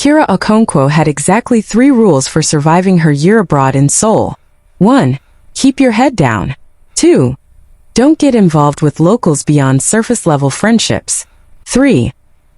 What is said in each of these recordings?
Kira Okonkwo had exactly 3 rules for surviving her year abroad in Seoul. 1. Keep your head down. 2. Don't get involved with locals beyond surface-level friendships. 3.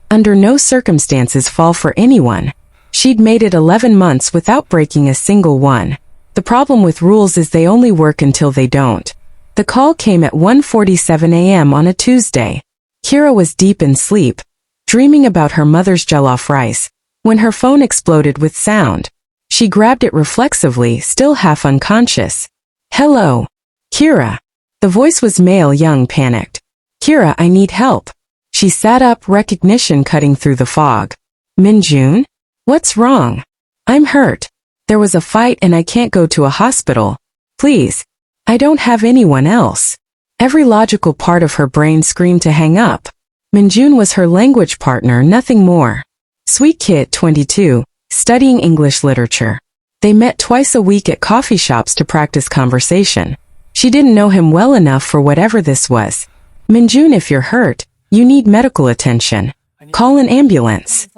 Under no circumstances fall for anyone. She'd made it 11 months without breaking a single one. The problem with rules is they only work until they don't. The call came at 1:47 a.m. on a Tuesday. Kira was deep in sleep, dreaming about her mother's jollof rice, when her phone exploded with sound. She grabbed it reflexively, still half unconscious. Hello. Kira. The voice was male, young, panicked. Kira, I need help. She sat up, recognition cutting through the fog. Minjun? What's wrong? I'm hurt. There was a fight and I can't go to a hospital. Please. I don't have anyone else. Every logical part of her brain screamed to hang up. Minjun was her language partner, nothing more. Sweet kid, 22, studying English literature. They met twice a week at coffee shops to practice conversation. She didn't know him well enough for whatever this was. Minjun, if you're hurt, you need medical attention. Call an ambulance.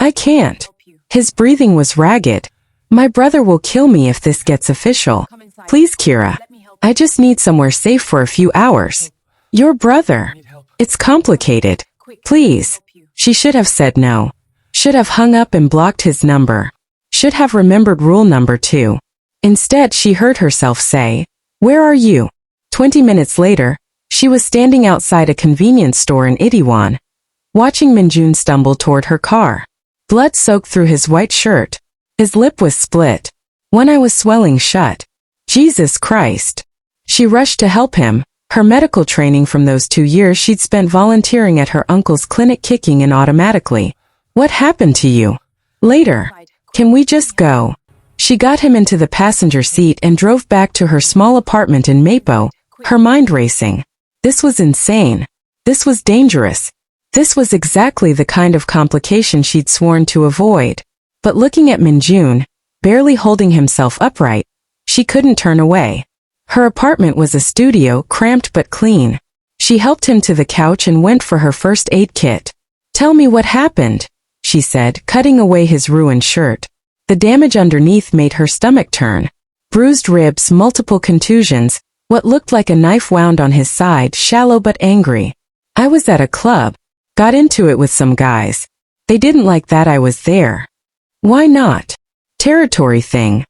I can't. His breathing was ragged. My brother will kill me if this gets official. Please, Kira. I just need somewhere safe for a few hours. Your brother. It's complicated. Please. She should have said no. Should have hung up and blocked his number. Should have remembered rule number 2. Instead, she heard herself say, "Where are you?" 20 minutes later, she was standing outside a convenience store in Itaewon, watching Minjun stumble toward her car. Blood soaked through his white shirt. His lip was split. One eye was swelling shut. Jesus Christ. She rushed to help him, her medical training from those 2 years she'd spent volunteering at her uncle's clinic kicking in automatically. What happened to you? Later. Can we just go? She got him into the passenger seat and drove back to her small apartment in Mapo, her mind racing. This was insane. This was dangerous. This was exactly the kind of complication she'd sworn to avoid. But looking at Minjun, barely holding himself upright, she couldn't turn away. Her apartment was a studio, cramped but clean. She helped him to the couch and went for her first aid kit. Tell me what happened, she said, cutting away his ruined shirt. The damage underneath made her stomach turn. Bruised ribs, multiple contusions, what looked like a knife wound on his side, shallow but angry. I was at a club. Got into it with some guys. They didn't like that I was there. Why not? Territory thing.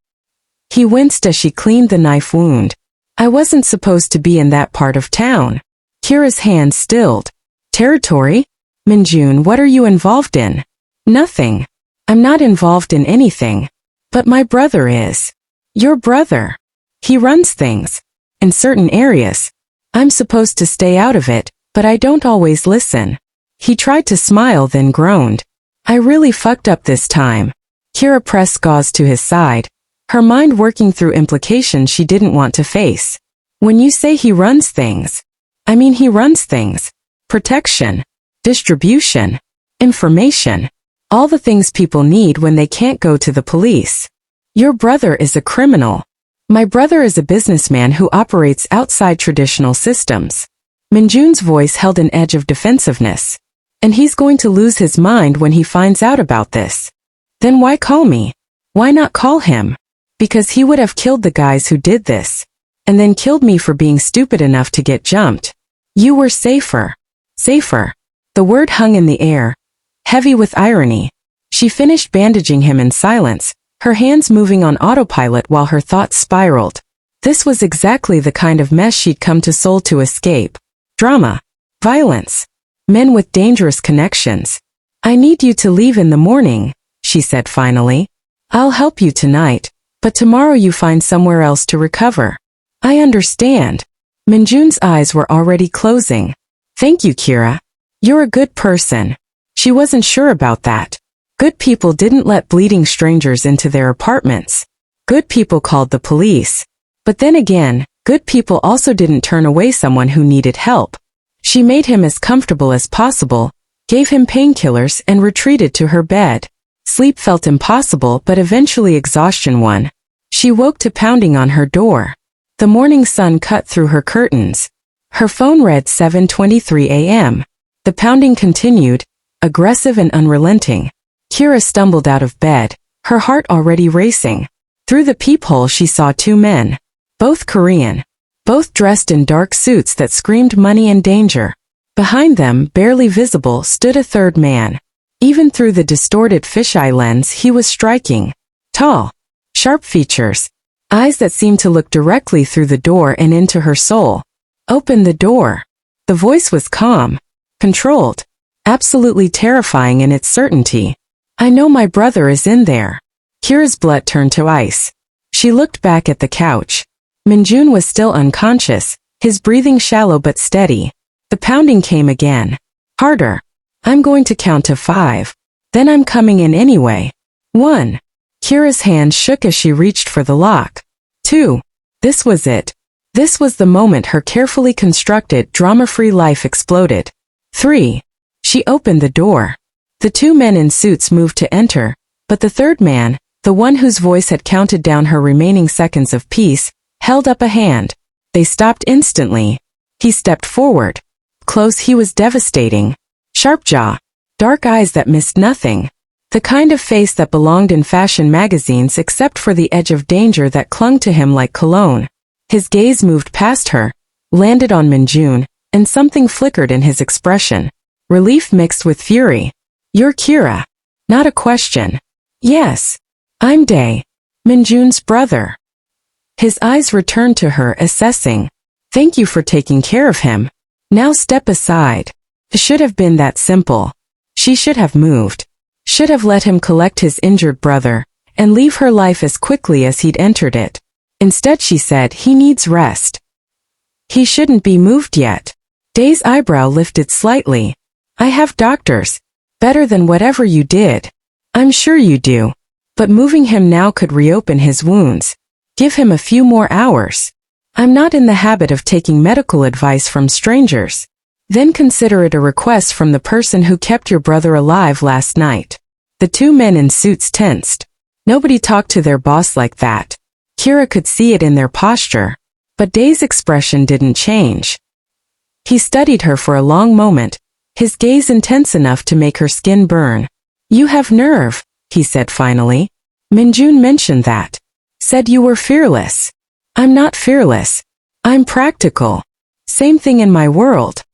He winced as she cleaned the knife wound. I wasn't supposed to be in that part of town. Kira's hand stilled. Territory? Minjun, what are you involved in? Nothing. I'm not involved in anything. But my brother is. Your brother. He runs things. In certain areas. I'm supposed to stay out of it, but I don't always listen. He tried to smile then groaned. I really fucked up this time. Kira pressed gauze to his side, her mind working through implications she didn't want to face. When you say he runs things, I mean he runs things. Protection, distribution, information, all the things people need when they can't go to the police. Your brother is a criminal. My brother is a businessman who operates outside traditional systems. Minjun's voice held an edge of defensiveness. And he's going to lose his mind when he finds out about this. Then why call me? Why not call him? Because he would have killed the guys who did this. And then killed me for being stupid enough to get jumped. You were safer. Safer. The word hung in the air, heavy with irony. She finished bandaging him in silence, her hands moving on autopilot while her thoughts spiraled. This was exactly the kind of mess she'd come to Seoul to escape. Drama. Violence. Men with dangerous connections. I need you to leave in the morning, she said finally. I'll help you tonight, but tomorrow you find somewhere else to recover. I understand. Minjun's eyes were already closing. Thank you, Kira. You're a good person. She wasn't sure about that. Good people didn't let bleeding strangers into their apartments. Good people called the police. But then again, good people also didn't turn away someone who needed help. She made him as comfortable as possible, gave him painkillers and retreated to her bed. Sleep felt impossible but eventually exhaustion won. She woke to pounding on her door. The morning sun cut through her curtains. Her phone read 7:23 a.m. The pounding continued, aggressive and unrelenting. Kira stumbled out of bed, her heart already racing. Through the peephole she saw two men. Both Korean. Both dressed in dark suits that screamed money and danger. Behind them, barely visible, stood a third man. Even through the distorted fisheye lens he was striking. Tall. Sharp features. Eyes that seemed to look directly through the door and into her soul. Open the door. The voice was calm. Controlled. Absolutely terrifying in its certainty. I know my brother is in there. Kira's blood turned to ice. She looked back at the couch. Minjun was still unconscious, his breathing shallow but steady. The pounding came again. Harder. I'm going to count to 5. Then I'm coming in anyway. 1. Kira's hand shook as she reached for the lock. 2. This was it. This was the moment her carefully constructed, drama-free life exploded. 3. She opened the door. The two men in suits moved to enter, but the third man, the one whose voice had counted down her remaining seconds of peace, held up a hand. They stopped instantly. He stepped forward. Close he was devastating. Sharp jaw. Dark eyes that missed nothing. The kind of face that belonged in fashion magazines except for the edge of danger that clung to him like cologne. His gaze moved past her, landed on Minjun, and something flickered in his expression. Relief mixed with fury. You're Kira. Not a question. Yes. I'm Dae. Minjun's brother. His eyes returned to her, assessing. Thank you for taking care of him. Now step aside. It should have been that simple. She should have moved. Should have let him collect his injured brother, and leave her life as quickly as he'd entered it. Instead she said he needs rest. He shouldn't be moved yet. Dae's eyebrow lifted slightly. I have doctors. Better than whatever you did. I'm sure you do. But moving him now could reopen his wounds. Give him a few more hours. I'm not in the habit of taking medical advice from strangers. Then consider it a request from the person who kept your brother alive last night. The two men in suits tensed. Nobody talked to their boss like that. Kira could see it in their posture. But Dae's expression didn't change. He studied her for a long moment, his gaze intense enough to make her skin burn. You have nerve, he said finally. Minjun mentioned that. Said you were fearless. I'm not fearless. I'm practical. Same thing in my world.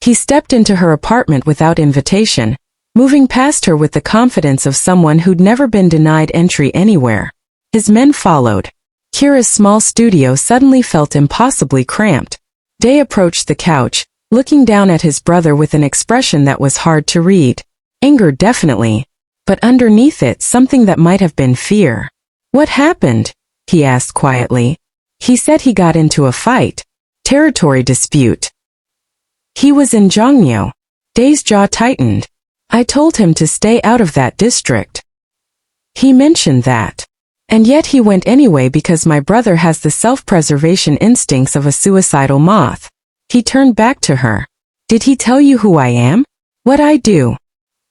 He stepped into her apartment without invitation, moving past her with the confidence of someone who'd never been denied entry anywhere. His men followed. Kira's small studio suddenly felt impossibly cramped. Dae approached the couch, looking down at his brother with an expression that was hard to read. Anger definitely, but underneath it something that might have been fear. What happened? He asked quietly. He said he got into a fight. Territory dispute. He was in Jongno. Dae's jaw tightened. I told him to stay out of that district. He mentioned that. And yet he went anyway because my brother has the self-preservation instincts of a suicidal moth. He turned back to her. Did he tell you who I am? What I do?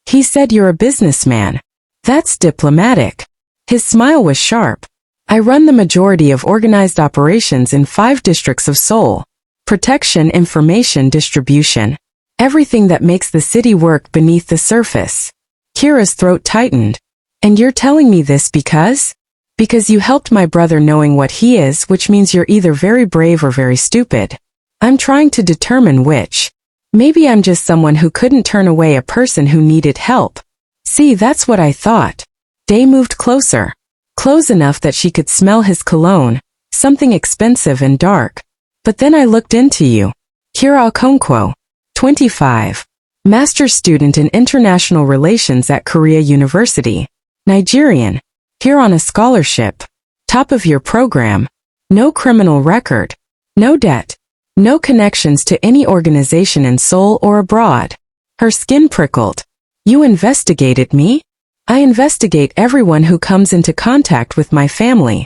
He said you're a businessman. That's diplomatic. His smile was sharp. I run the majority of organized operations in 5 districts of Seoul. Protection, information, distribution. Everything that makes the city work beneath the surface. Kira's throat tightened. And you're telling me this because? Because you helped my brother knowing what he is, which means you're either very brave or very stupid. I'm trying to determine which. Maybe I'm just someone who couldn't turn away a person who needed help. See, that's what I thought. Dae moved closer. Close enough that she could smell his cologne, something expensive and dark. But then I looked into you. Kira Okonkwo, 25. Master's student in International Relations at Korea University. Nigerian. Here on a scholarship. Top of your program. No criminal record. No debt. No connections to any organization in Seoul or abroad. Her skin prickled. You investigated me? I investigate everyone who comes into contact with my family.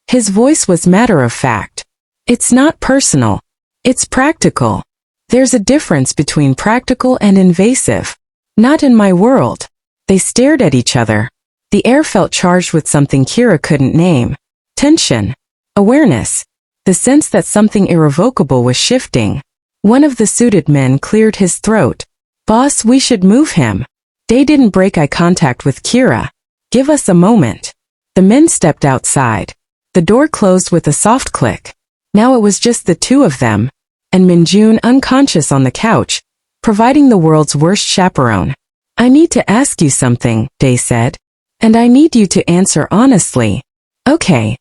His voice was matter-of-fact. It's not personal. It's practical. There's a difference between practical and invasive. Not in my world. They stared at each other. The air felt charged with something Kira couldn't name. Tension. Awareness. The sense that something irrevocable was shifting. One of the suited men cleared his throat. Boss, we should move him. Day didn't break eye contact with Kira. Give us a moment. The men stepped outside. The door closed with a soft click. Now it was just the two of them, and Minjun unconscious on the couch, providing the world's worst chaperone. I need to ask you something, Day said. And I need you to answer honestly. Okay.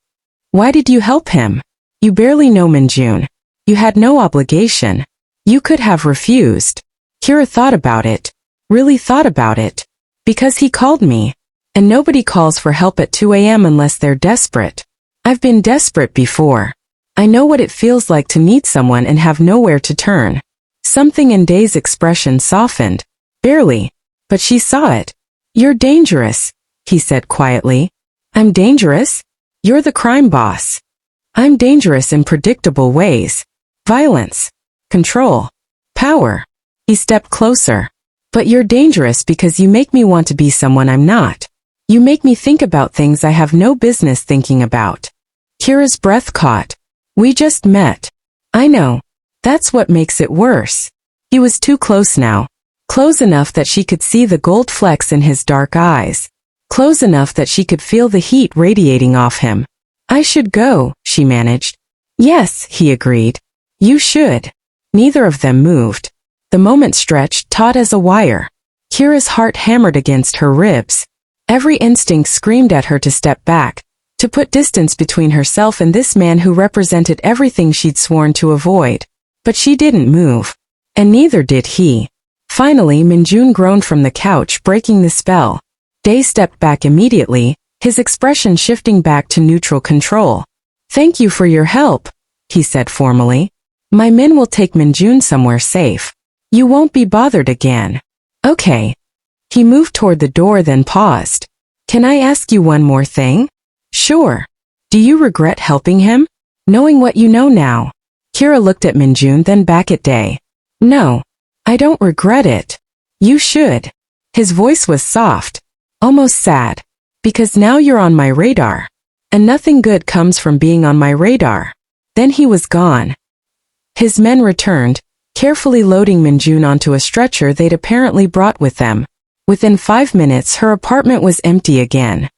Why did you help him? You barely know Minjun. You had no obligation. You could have refused. Kira thought about it. Really thought about it. Because he called me. And nobody calls for help at 2 a.m. unless they're desperate. I've been desperate before. I know what it feels like to need someone and have nowhere to turn. Something in Day's expression softened. Barely. But she saw it. You're dangerous, he said quietly. I'm dangerous? You're the crime boss. I'm dangerous in predictable ways. Violence. Control. Power. He stepped closer. But you're dangerous because you make me want to be someone I'm not. You make me think about things I have no business thinking about. Kira's breath caught. We just met. I know. That's what makes it worse. He was too close now. Close enough that she could see the gold flecks in his dark eyes. Close enough that she could feel the heat radiating off him. I should go, she managed. Yes, he agreed. You should. Neither of them moved. The moment stretched taut as a wire. Kira's heart hammered against her ribs. Every instinct screamed at her to step back, to put distance between herself and this man who represented everything she'd sworn to avoid. But she didn't move. And neither did he. Finally, Minjun groaned from the couch, breaking the spell. Day stepped back immediately, his expression shifting back to neutral control. Thank you for your help, he said formally. My men will take Minjun somewhere safe. You won't be bothered again. Okay. He moved toward the door then paused. Can I ask you one more thing? Sure. Do you regret helping him? Knowing what you know now. Kira looked at Minjun then back at Day. No. I don't regret it. You should. His voice was soft. Almost sad. Because now you're on my radar. And nothing good comes from being on my radar. Then he was gone. His men returned, carefully loading Minjun onto a stretcher they'd apparently brought with them. Within 5 minutes her apartment was empty again.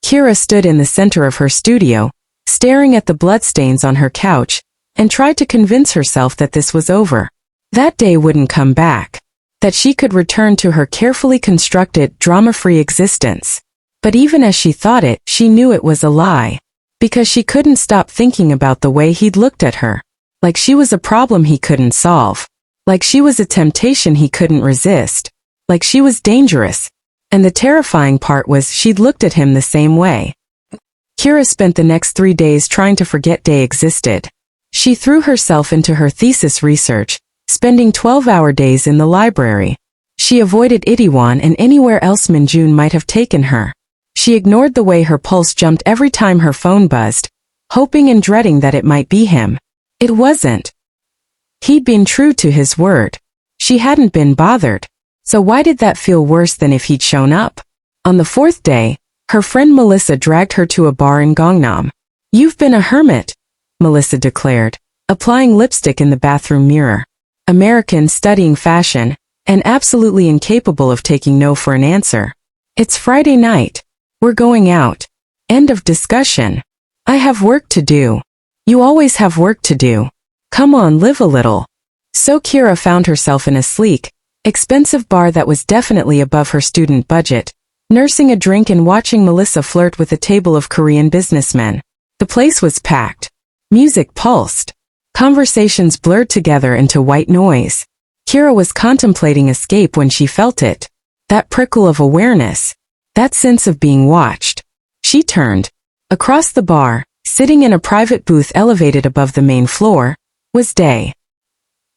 Kira stood in the center of her studio, staring at the bloodstains on her couch, and tried to convince herself that this was over. That day wouldn't come back. That she could return to her carefully constructed, drama-free existence. But even as she thought it, she knew it was a lie. Because she couldn't stop thinking about the way he'd looked at her. Like she was a problem he couldn't solve. Like she was a temptation he couldn't resist. Like she was dangerous. And the terrifying part was she'd looked at him the same way. Kira spent the next 3 days trying to forget Day existed. She threw herself into her thesis research, spending 12-hour days in the library. She avoided Itaewon and anywhere else Minjun might have taken her. She ignored the way her pulse jumped every time her phone buzzed, hoping and dreading that it might be him. It wasn't. He'd been true to his word. She hadn't been bothered. So why did that feel worse than if he'd shown up? On the 4th day, her friend Melissa dragged her to a bar in Gangnam. You've been a hermit, Melissa declared, applying lipstick in the bathroom mirror. American, studying fashion, and absolutely incapable of taking no for an answer. It's Friday night. We're going out. End of discussion. I have work to do. You always have work to do. Come on, live a little. So Kira found herself in a sleek, expensive bar that was definitely above her student budget, nursing a drink and watching Melissa flirt with a table of Korean businessmen. The place was packed. Music pulsed. Conversations blurred together into white noise. Kira was contemplating escape when she felt it. That prickle of awareness. That sense of being watched. She turned. Across the bar, sitting in a private booth elevated above the main floor, was Day.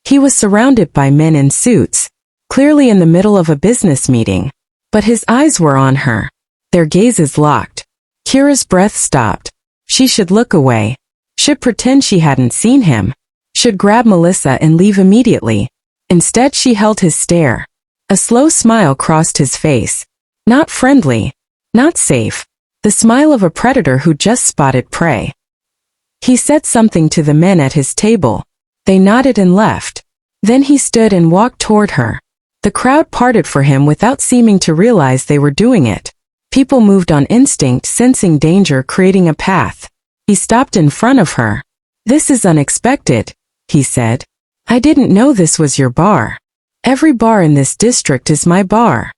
He was surrounded by men in suits, clearly in the middle of a business meeting. But his eyes were on her. Their gazes locked. Kira's breath stopped. She should look away. Should pretend she hadn't seen him. Should grab Melissa and leave immediately. Instead she held his stare. A slow smile crossed his face. Not friendly. Not safe. The smile of a predator who just spotted prey. He said something to the men at his table. They nodded and left. Then he stood and walked toward her. The crowd parted for him without seeming to realize they were doing it. People moved on instinct, sensing danger, creating a path. He stopped in front of her. "This is unexpected," he said. "I didn't know this was your bar. Every bar in this district is my bar."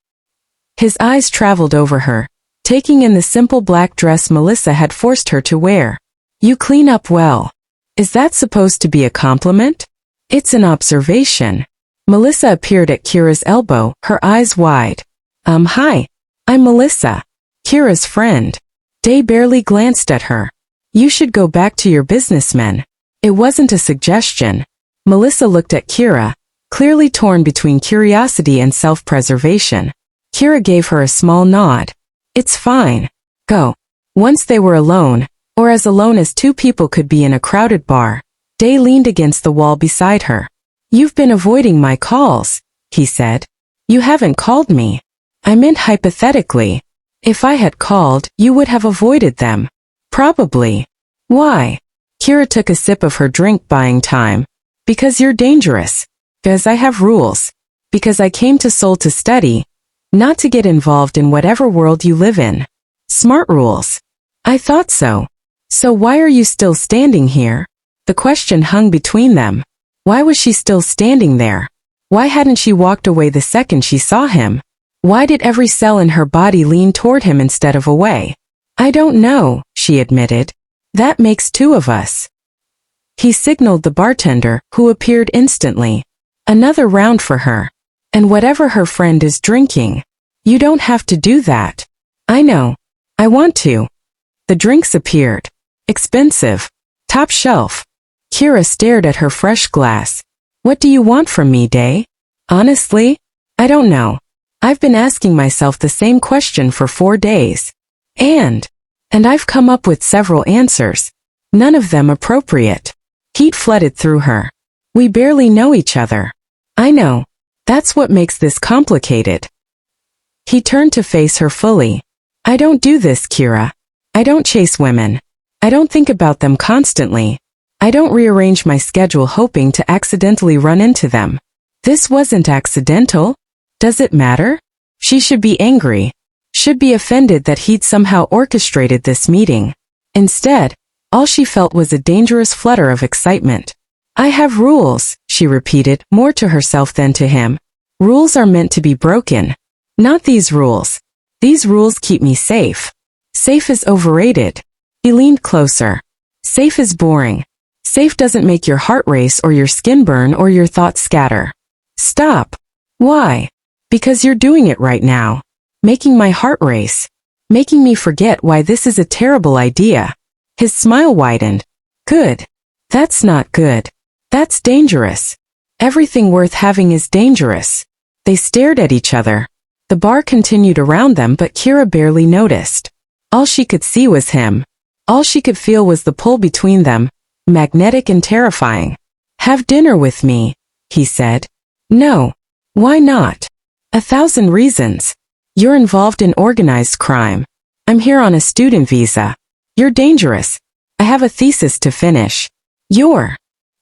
His eyes traveled over her, taking in the simple black dress Melissa had forced her to wear. "You clean up well." Is that supposed to be a compliment? It's an observation. Melissa appeared at Kira's elbow, her eyes wide. Hi. I'm Melissa, Kira's friend." Day barely glanced at her. "You should go back to your businessmen." It wasn't a suggestion. Melissa looked at Kira, clearly torn between curiosity and self-preservation. Kira gave her a small nod. "It's fine. Go." Once they were alone, or as alone as two people could be in a crowded bar, Day leaned against the wall beside her. "You've been avoiding my calls," he said. "You haven't called me." "I meant hypothetically. If I had called, you would have avoided them." "Probably." "Why?" Kira took a sip of her drink, buying time. "Because you're dangerous. Because I have rules. Because I came to Seoul to study, not to get involved in whatever world you live in." "Smart rules." "I thought so." "So why are you still standing here?" The question hung between them. Why was she still standing there? Why hadn't she walked away the second she saw him? Why did every cell in her body lean toward him instead of away? "I don't know," she admitted. "That makes two of us." He signaled the bartender, who appeared instantly. "Another round for her. And whatever her friend is drinking." "You don't have to do that." "I know. I want to." The drinks appeared. Expensive. Top shelf. Kira stared at her fresh glass. "What do you want from me, Day?" "Honestly, I don't know. I've been asking myself the same question for 4 days. And I've come up with several answers. None of them appropriate." Heat flooded through her. "We barely know each other." "I know. That's what makes this complicated." He turned to face her fully. "I don't do this, Kira. I don't chase women. I don't think about them constantly. I don't rearrange my schedule hoping to accidentally run into them. This wasn't accidental. Does it matter?" She should be angry. Should be offended that he'd somehow orchestrated this meeting. Instead, all she felt was a dangerous flutter of excitement. "I have rules," she repeated, more to herself than to him. "Rules are meant to be broken. Not these rules. These rules keep me safe." "Safe is overrated." He leaned closer. "Safe is boring. Safe doesn't make your heart race or your skin burn or your thoughts scatter." "Stop." "Why?" "Because you're doing it right now. Making my heart race. Making me forget why this is a terrible idea." His smile widened. "Good. That's not good. That's dangerous. Everything worth having is dangerous." They stared at each other. The bar continued around them, but Kira barely noticed. All she could see was him. All she could feel was the pull between them, magnetic and terrifying. "Have dinner with me," he said. "No." "Why not?" "1,000 reasons. You're involved in organized crime. I'm here on a student visa. You're dangerous. I have a thesis to finish. You're..."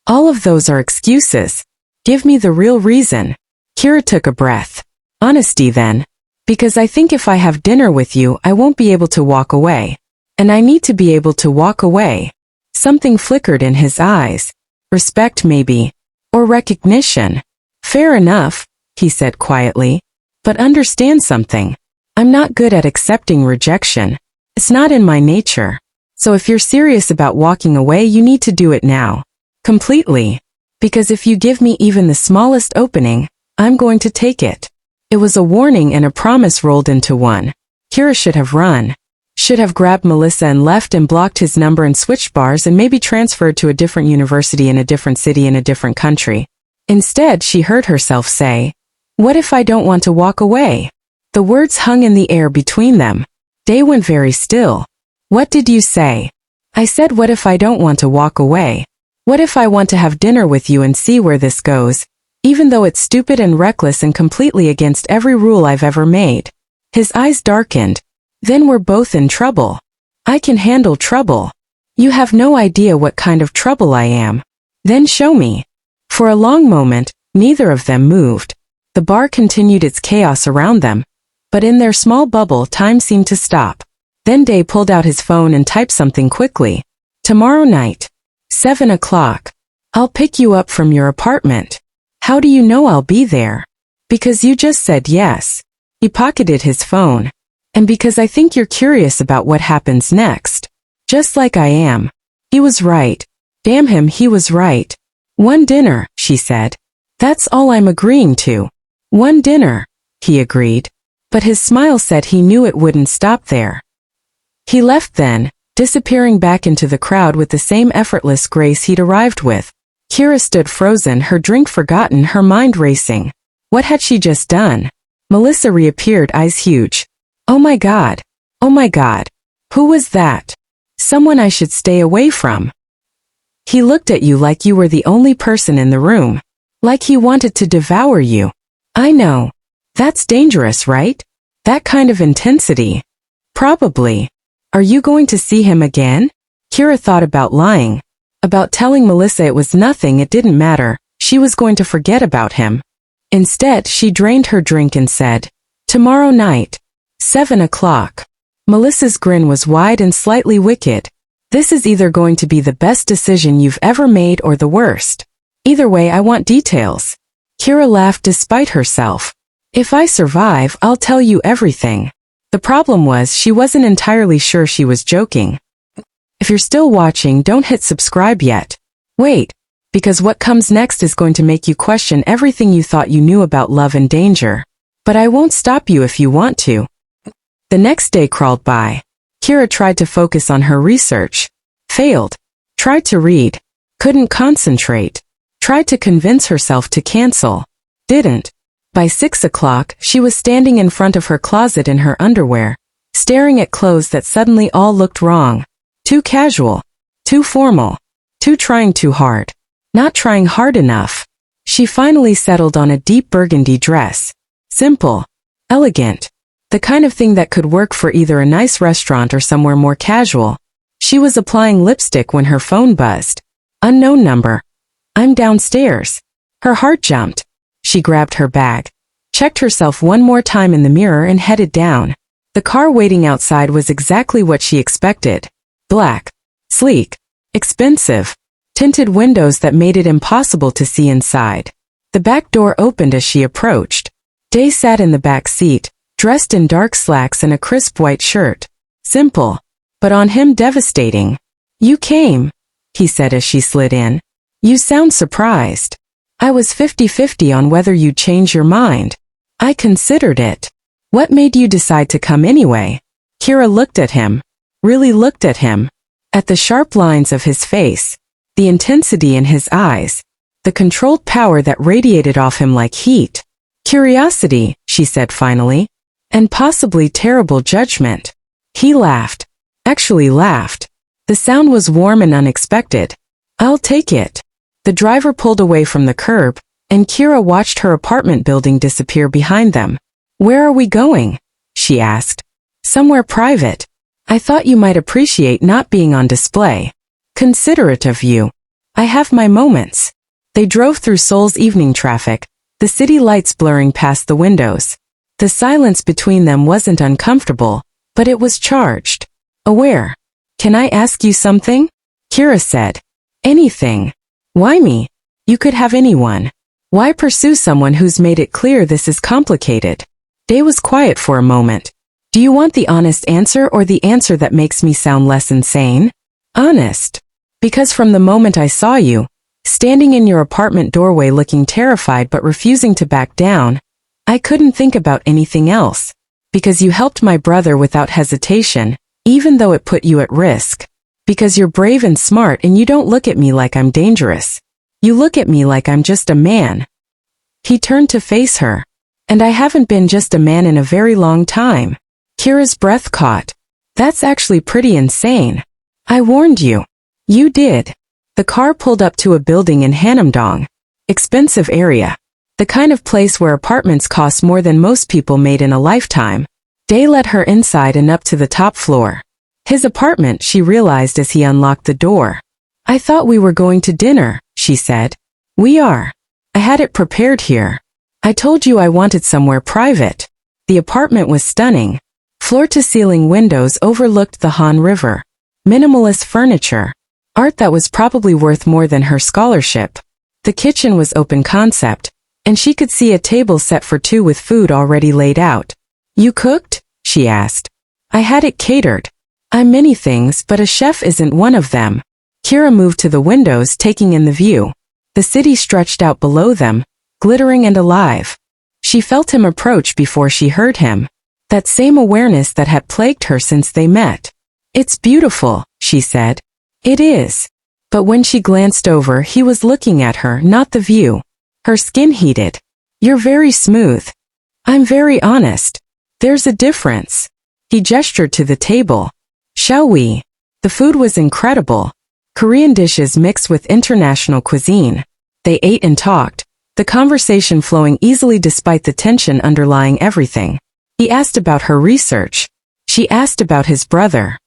"All of those are excuses. Give me the real reason." Kira took a breath. "Honesty then. Because I think if I have dinner with you, I won't be able to walk away. And I need to be able to walk away." Something flickered in his eyes. "Respect maybe. Or recognition." "Fair enough," he said quietly. "But understand something. I'm not good at accepting rejection. It's not in my nature. So if you're serious about walking away, you need to do it now. Completely. Because if you give me even the smallest opening, I'm going to take it." It was a warning and a promise rolled into one. Kira should have run. Should have grabbed Melissa and left and blocked his number and switched bars and maybe transferred to a different university in a different city in a different country. Instead, she heard herself say, "What if I don't want to walk away?" The words hung in the air between them. Day went very still. "What did you say?" "I said, what if I don't want to walk away? What if I want to have dinner with you and see where this goes, even though it's stupid and reckless and completely against every rule I've ever made?" His eyes darkened. "Then we're both in trouble." "I can handle trouble." "You have no idea what kind of trouble I am." "Then show me." For a long moment, neither of them moved. The bar continued its chaos around them, but in their small bubble time seemed to stop. Then Day pulled out his phone and typed something quickly. Tomorrow night. 7 o'clock. I'll pick you up from your apartment. How do you know I'll be there? Because you just said yes. He pocketed his phone. And because I think you're curious about what happens next. Just like I am. He was right. Damn him, he was right. One dinner, she said. That's all I'm agreeing to. One dinner, he agreed. But his smile said he knew it wouldn't stop there. He left then, disappearing back into the crowd with the same effortless grace he'd arrived with. Kira stood frozen, her drink forgotten, her mind racing. What had she just done? Melissa reappeared, eyes huge. Oh my God. Oh my God. Who was that? Someone I should stay away from. He looked at you like you were the only person in the room. Like he wanted to devour you. I know. That's dangerous, right? That kind of intensity. Probably. Are you going to see him again? Kira thought about lying. About telling Melissa it was nothing, it didn't matter. She was going to forget about him. Instead, she drained her drink and said, tomorrow night. 7 o'clock. Melissa's grin was wide and slightly wicked. This is either going to be the best decision you've ever made or the worst. Either way, I want details. Kira laughed despite herself. If I survive, I'll tell you everything. The problem was she wasn't entirely sure she was joking. If you're still watching, don't hit subscribe yet. Wait, because what comes next is going to make you question everything you thought you knew about love and danger. But I won't stop you if you want to. The next day crawled by. Kira tried to focus on her research. Failed. Tried to read. Couldn't concentrate. Tried to convince herself to cancel. Didn't. By 6 o'clock, she was standing in front of her closet in her underwear, staring at clothes that suddenly all looked wrong. Too casual. Too formal. Too trying too hard. Not trying hard enough. She finally settled on a deep burgundy dress. Simple. Elegant. The kind of thing that could work for either a nice restaurant or somewhere more casual. She was applying lipstick when her phone buzzed. Unknown number. I'm downstairs. Her heart jumped. She grabbed her bag, checked herself one more time in the mirror and headed down. The car waiting outside was exactly what she expected. Black. Sleek. Expensive. Tinted windows that made it impossible to see inside. The back door opened as she approached. Day sat in the back seat, dressed in dark slacks and a crisp white shirt. Simple. But on him devastating. You came, he said as she slid in. You sound surprised. I was 50-50 on whether you'd change your mind. I considered it. What made you decide to come anyway? Kira looked at him. Really looked at him. At the sharp lines of his face. The intensity in his eyes. The controlled power that radiated off him like heat. Curiosity, she said finally. And possibly terrible judgment. He laughed. Actually laughed. The sound was warm and unexpected. I'll take it. The driver pulled away from the curb, and Kira watched her apartment building disappear behind them. Where are we going? She asked. Somewhere private. I thought you might appreciate not being on display. Considerate of you. I have my moments. They drove through Seoul's evening traffic, the city lights blurring past the windows. The silence between them wasn't uncomfortable, but it was charged. Aware. Can I ask you something? Kira said. Anything. Why me? You could have anyone. Why pursue someone who's made it clear this is complicated? Day was quiet for a moment. Do you want the honest answer or the answer that makes me sound less insane? Honest. Because from the moment I saw you, standing in your apartment doorway looking terrified but refusing to back down, I couldn't think about anything else. Because you helped my brother without hesitation, even though it put you at risk. Because you're brave and smart and you don't look at me like I'm dangerous. You look at me like I'm just a man. He turned to face her. And I haven't been just a man in a very long time. Kira's breath caught. That's actually pretty insane. I warned you. You did. The car pulled up to a building in Hanamdong. Expensive area. The kind of place where apartments cost more than most people made in a lifetime. Day led her inside and up to the top floor. His apartment, she realized as he unlocked the door. I thought we were going to dinner, she said. We are. I had it prepared here. I told you I wanted somewhere private. The apartment was stunning. Floor-to-ceiling windows overlooked the Han River. Minimalist furniture. Art that was probably worth more than her scholarship. The kitchen was open concept, and she could see a table set for two with food already laid out. You cooked? She asked. I had it catered. I'm many things, but a chef isn't one of them. Kira moved to the windows, taking in the view. The city stretched out below them, glittering and alive. She felt him approach before she heard him. That same awareness that had plagued her since they met. It's beautiful, she said. It is. But when she glanced over, he was looking at her, not the view. Her skin heated. You're very smooth. I'm very honest. There's a difference. He gestured to the table. Shall we? The food was incredible. Korean dishes mixed with international cuisine. They ate and talked, the conversation flowing easily despite the tension underlying everything. He asked about her research. She asked about his brother.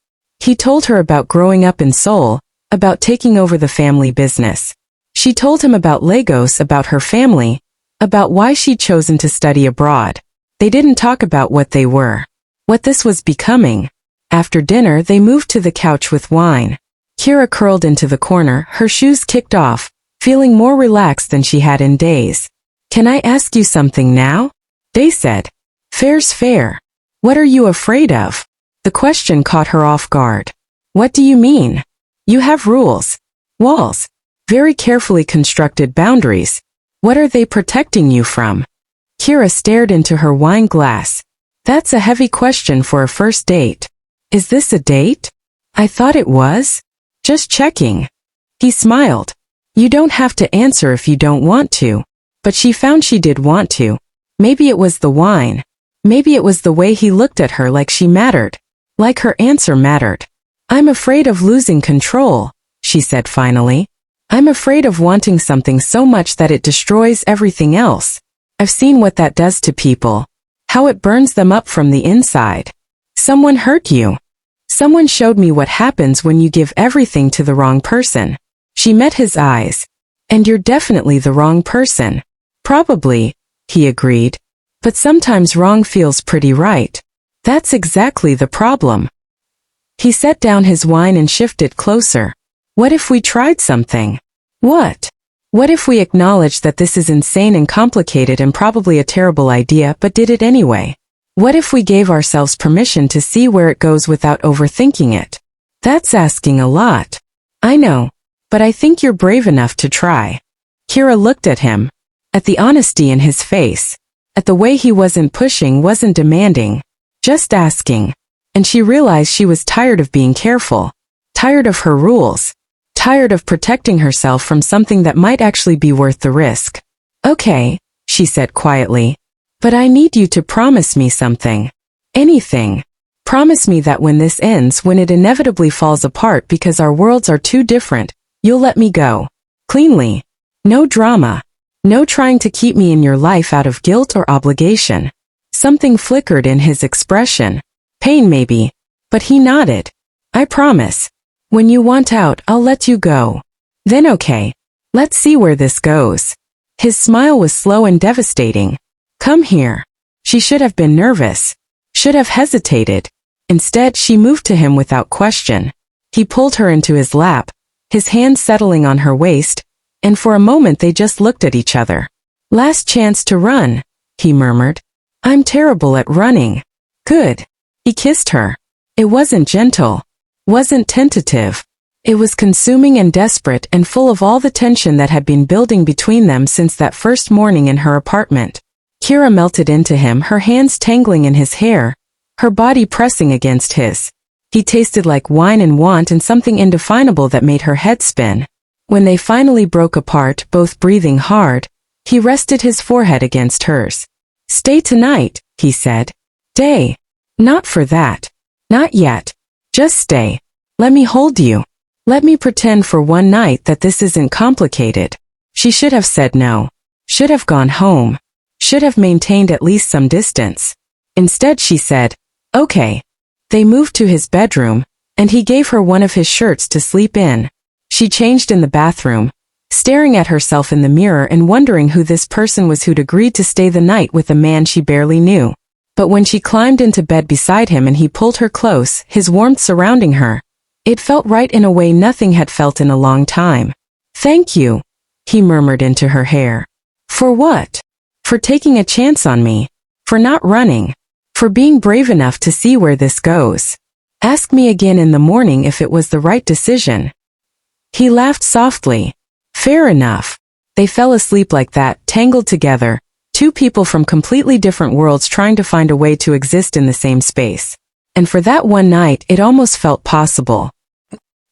He told her about growing up in Seoul, about taking over the family business. She told him about Lagos, about her family, about why she'd chosen to study abroad. They didn't talk about what they were, what this was becoming. After dinner, they moved to the couch with wine. Kira curled into the corner, her shoes kicked off, feeling more relaxed than she had in days. Can I ask you something now? They said. Fair's fair. What are you afraid of? The question caught her off guard. What do you mean? You have rules. Walls. Very carefully constructed boundaries. What are they protecting you from? Kira stared into her wine glass. That's a heavy question for a first date. Is this a date? I thought it was. Just checking. He smiled. You don't have to answer if you don't want to. But she found she did want to. Maybe it was the wine. Maybe it was the way he looked at her, like she mattered. Like her answer mattered. I'm afraid of losing control, she said finally. I'm afraid of wanting something so much that it destroys everything else. I've seen what that does to people. How it burns them up from the inside. Someone hurt you. Someone showed me what happens when you give everything to the wrong person. She met his eyes. And you're definitely the wrong person. Probably, he agreed. But sometimes wrong feels pretty right. That's exactly the problem. He set down his wine and shifted closer. What if we tried something? What? What if we acknowledged that this is insane and complicated and probably a terrible idea, but did it anyway? What if we gave ourselves permission to see where it goes without overthinking it? That's asking a lot. I know, but I think you're brave enough to try. Kira looked at him. At the honesty in his face. At the way he wasn't pushing, wasn't demanding. Just asking. And she realized she was tired of being careful. Tired of her rules. Tired of protecting herself from something that might actually be worth the risk. Okay, she said quietly. But I need you to promise me something. Anything. Promise me that when this ends, when it inevitably falls apart because our worlds are too different, you'll let me go. Cleanly. No drama. No trying to keep me in your life out of guilt or obligation. Something flickered in his expression. Pain maybe. But he nodded. I promise. When you want out, I'll let you go. Then okay. Let's see where this goes. His smile was slow and devastating. Come here. She should have been nervous. Should have hesitated. Instead, she moved to him without question. He pulled her into his lap, his hand settling on her waist, and for a moment they just looked at each other. Last chance to run, he murmured. I'm terrible at running. Good. He kissed her. It wasn't gentle. Wasn't tentative. It was consuming and desperate and full of all the tension that had been building between them since that first morning in her apartment. Kira melted into him, her hands tangling in his hair, her body pressing against his. He tasted like wine and want and something indefinable that made her head spin. When they finally broke apart, both breathing hard, he rested his forehead against hers. Stay tonight, he said. Stay. Not for that. Not yet. Just stay. Let me hold you. Let me pretend for one night that this isn't complicated. She should have said no. Should have gone home. Should have maintained at least some distance. Instead she said, okay. They moved to his bedroom, and he gave her one of his shirts to sleep in. She changed in the bathroom, staring at herself in the mirror and wondering who this person was who'd agreed to stay the night with a man she barely knew. But when she climbed into bed beside him and he pulled her close, his warmth surrounding her, it felt right in a way nothing had felt in a long time. "Thank you," he murmured into her hair. "For what?" "For taking a chance on me. For not running. For being brave enough to see where this goes. Ask me again in the morning if it was the right decision." He laughed softly. "Fair enough." They fell asleep like that, tangled together, two people from completely different worlds trying to find a way to exist in the same space. And for that one night, it almost felt possible.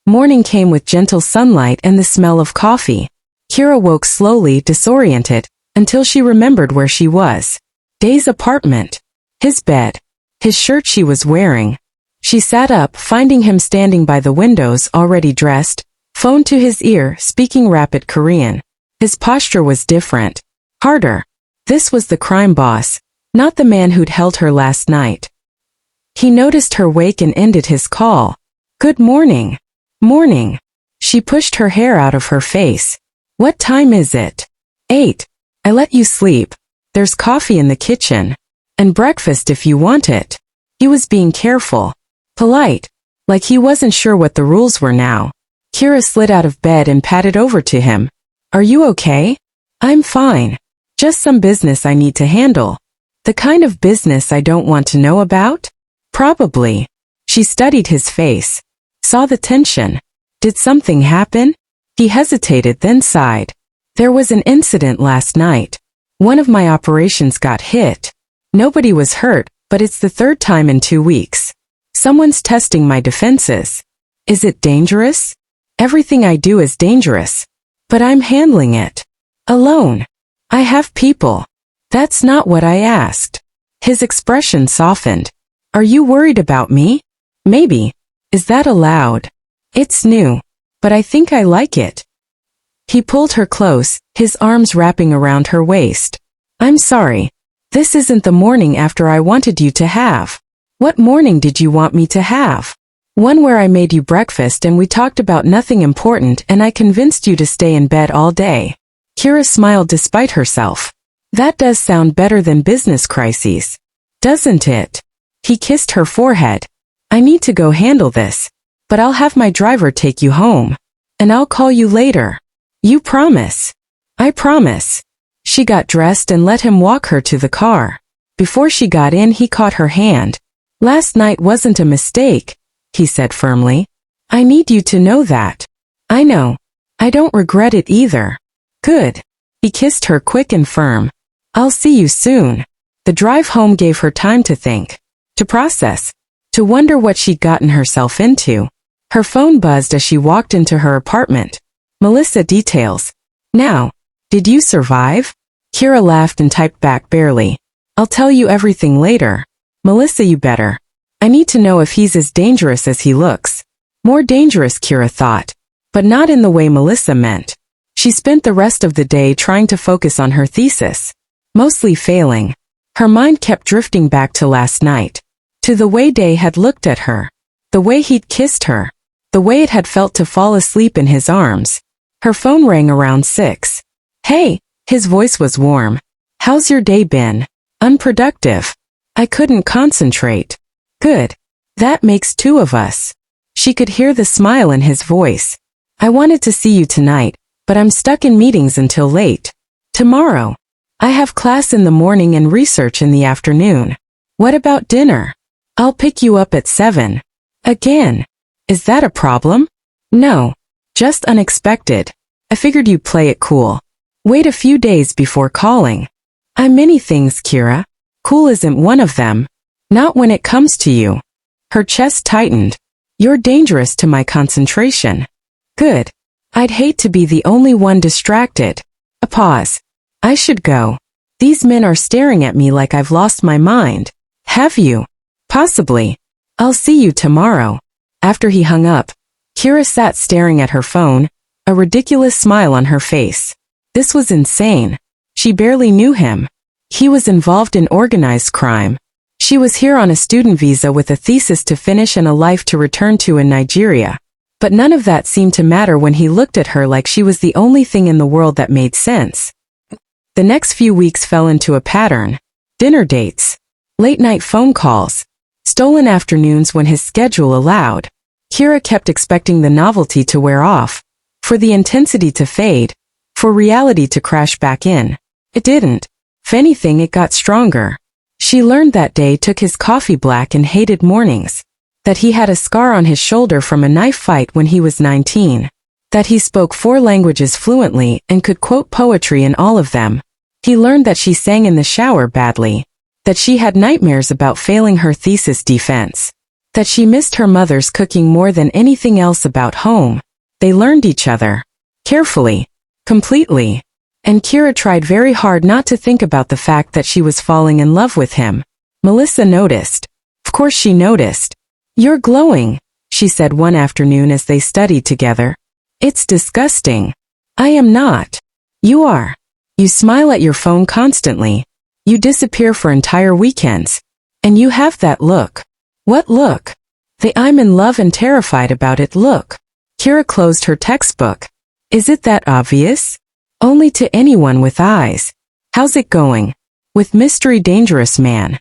Morning came with gentle sunlight and the smell of coffee. Kira woke slowly, disoriented, until she remembered where she was. Dae's apartment. His bed. His shirt she was wearing. She sat up, finding him standing by the windows, already dressed, phone to his ear, speaking rapid Korean. His posture was different. Harder. This was the crime boss, not the man who'd held her last night. He noticed her wake and ended his call. "Good morning." "Morning." She pushed her hair out of her face. "What time is it?" 8. "I let you sleep. There's coffee in the kitchen. And breakfast if you want it." He was being careful. Polite. Like he wasn't sure what the rules were now. Kira slid out of bed and padded over to him. "Are you okay?" "I'm fine. Just some business I need to handle." "The kind of business I don't want to know about?" "Probably." She studied his face. Saw the tension. "Did something happen?" He hesitated, then sighed. "There was an incident last night. One of my operations got hit. Nobody was hurt, but it's the third time in 2 weeks. Someone's testing my defenses." "Is it dangerous?" "Everything I do is dangerous. But I'm handling it. Alone. I have people." "That's not what I asked." His expression softened. "Are you worried about me?" "Maybe." "Is that allowed?" "It's new. But I think I like it." He pulled her close, his arms wrapping around her waist. "I'm sorry. This isn't the morning after I wanted you to have." "What morning did you want me to have?" "One where I made you breakfast and we talked about nothing important and I convinced you to stay in bed all day." Kira smiled despite herself. "That does sound better than business crises. Doesn't it?" He kissed her forehead. "I need to go handle this. But I'll have my driver take you home. And I'll call you later." "You promise?" "I promise." She got dressed and let him walk her to the car. Before she got in, he caught her hand. "Last night wasn't a mistake," he said firmly. "I need you to know that." "I know. I don't regret it either." "Good." He kissed her quick and firm. "I'll see you soon." The drive home gave her time to think, to process, to wonder what she'd gotten herself into. Her phone buzzed as she walked into her apartment. "Melissa, details. Now, did you survive?" Kira laughed and typed back barely. "I'll tell you everything later." "Melissa, you better. I need to know if he's as dangerous as he looks." More dangerous, Kira thought. But not in the way Melissa meant. She spent the rest of the day trying to focus on her thesis. Mostly failing. Her mind kept drifting back to last night. To the way Dae had looked at her. The way he'd kissed her. The way it had felt to fall asleep in his arms. Her phone rang around 6. "Hey," his voice was warm. "How's your day been?" "Unproductive. I couldn't concentrate." "Good. That makes 2 of us." She could hear the smile in his voice. "I wanted to see you tonight, but I'm stuck in meetings until late. Tomorrow. I have class in the morning and research in the afternoon." "What about dinner?" "I'll pick you up at 7. "Again. Is that a problem?" "No. Just unexpected. I figured you'd play it cool. Wait a few days before calling." "I'm many things, Kira. Cool isn't one of them. Not when it comes to you." Her chest tightened. "You're dangerous to my concentration." "Good. I'd hate to be the only one distracted." A pause. "I should go. These men are staring at me like I've lost my mind." "Have you?" "Possibly. I'll see you tomorrow." After he hung up, Kira sat staring at her phone, a ridiculous smile on her face. This was insane. She barely knew him. He was involved in organized crime. She was here on a student visa with a thesis to finish and a life to return to in Nigeria. But none of that seemed to matter when he looked at her like she was the only thing in the world that made sense. The next few weeks fell into a pattern. Dinner dates, late-night phone calls, stolen afternoons when his schedule allowed. Kira kept expecting the novelty to wear off, for the intensity to fade, for reality to crash back in. It didn't. If anything, it got stronger. She learned that Day took his coffee black and hated mornings. That he had a scar on his shoulder from a knife fight when he was 19. That he spoke 4 languages fluently and could quote poetry in all of them. He learned that she sang in the shower badly. That she had nightmares about failing her thesis defense. That she missed her mother's cooking more than anything else about home. They learned each other. Carefully. Completely. And Kira tried very hard not to think about the fact that she was falling in love with him. Melissa noticed. Of course she noticed. "You're glowing," she said one afternoon as they studied together. "It's disgusting." "I am not." "You are. You smile at your phone constantly. You disappear for entire weekends. And you have that look." "What look?" "The I'm in love and terrified about it look." Kira closed her textbook. "Is it that obvious?" "Only to anyone with eyes." "How's it going?" "With Mystery Dangerous Man.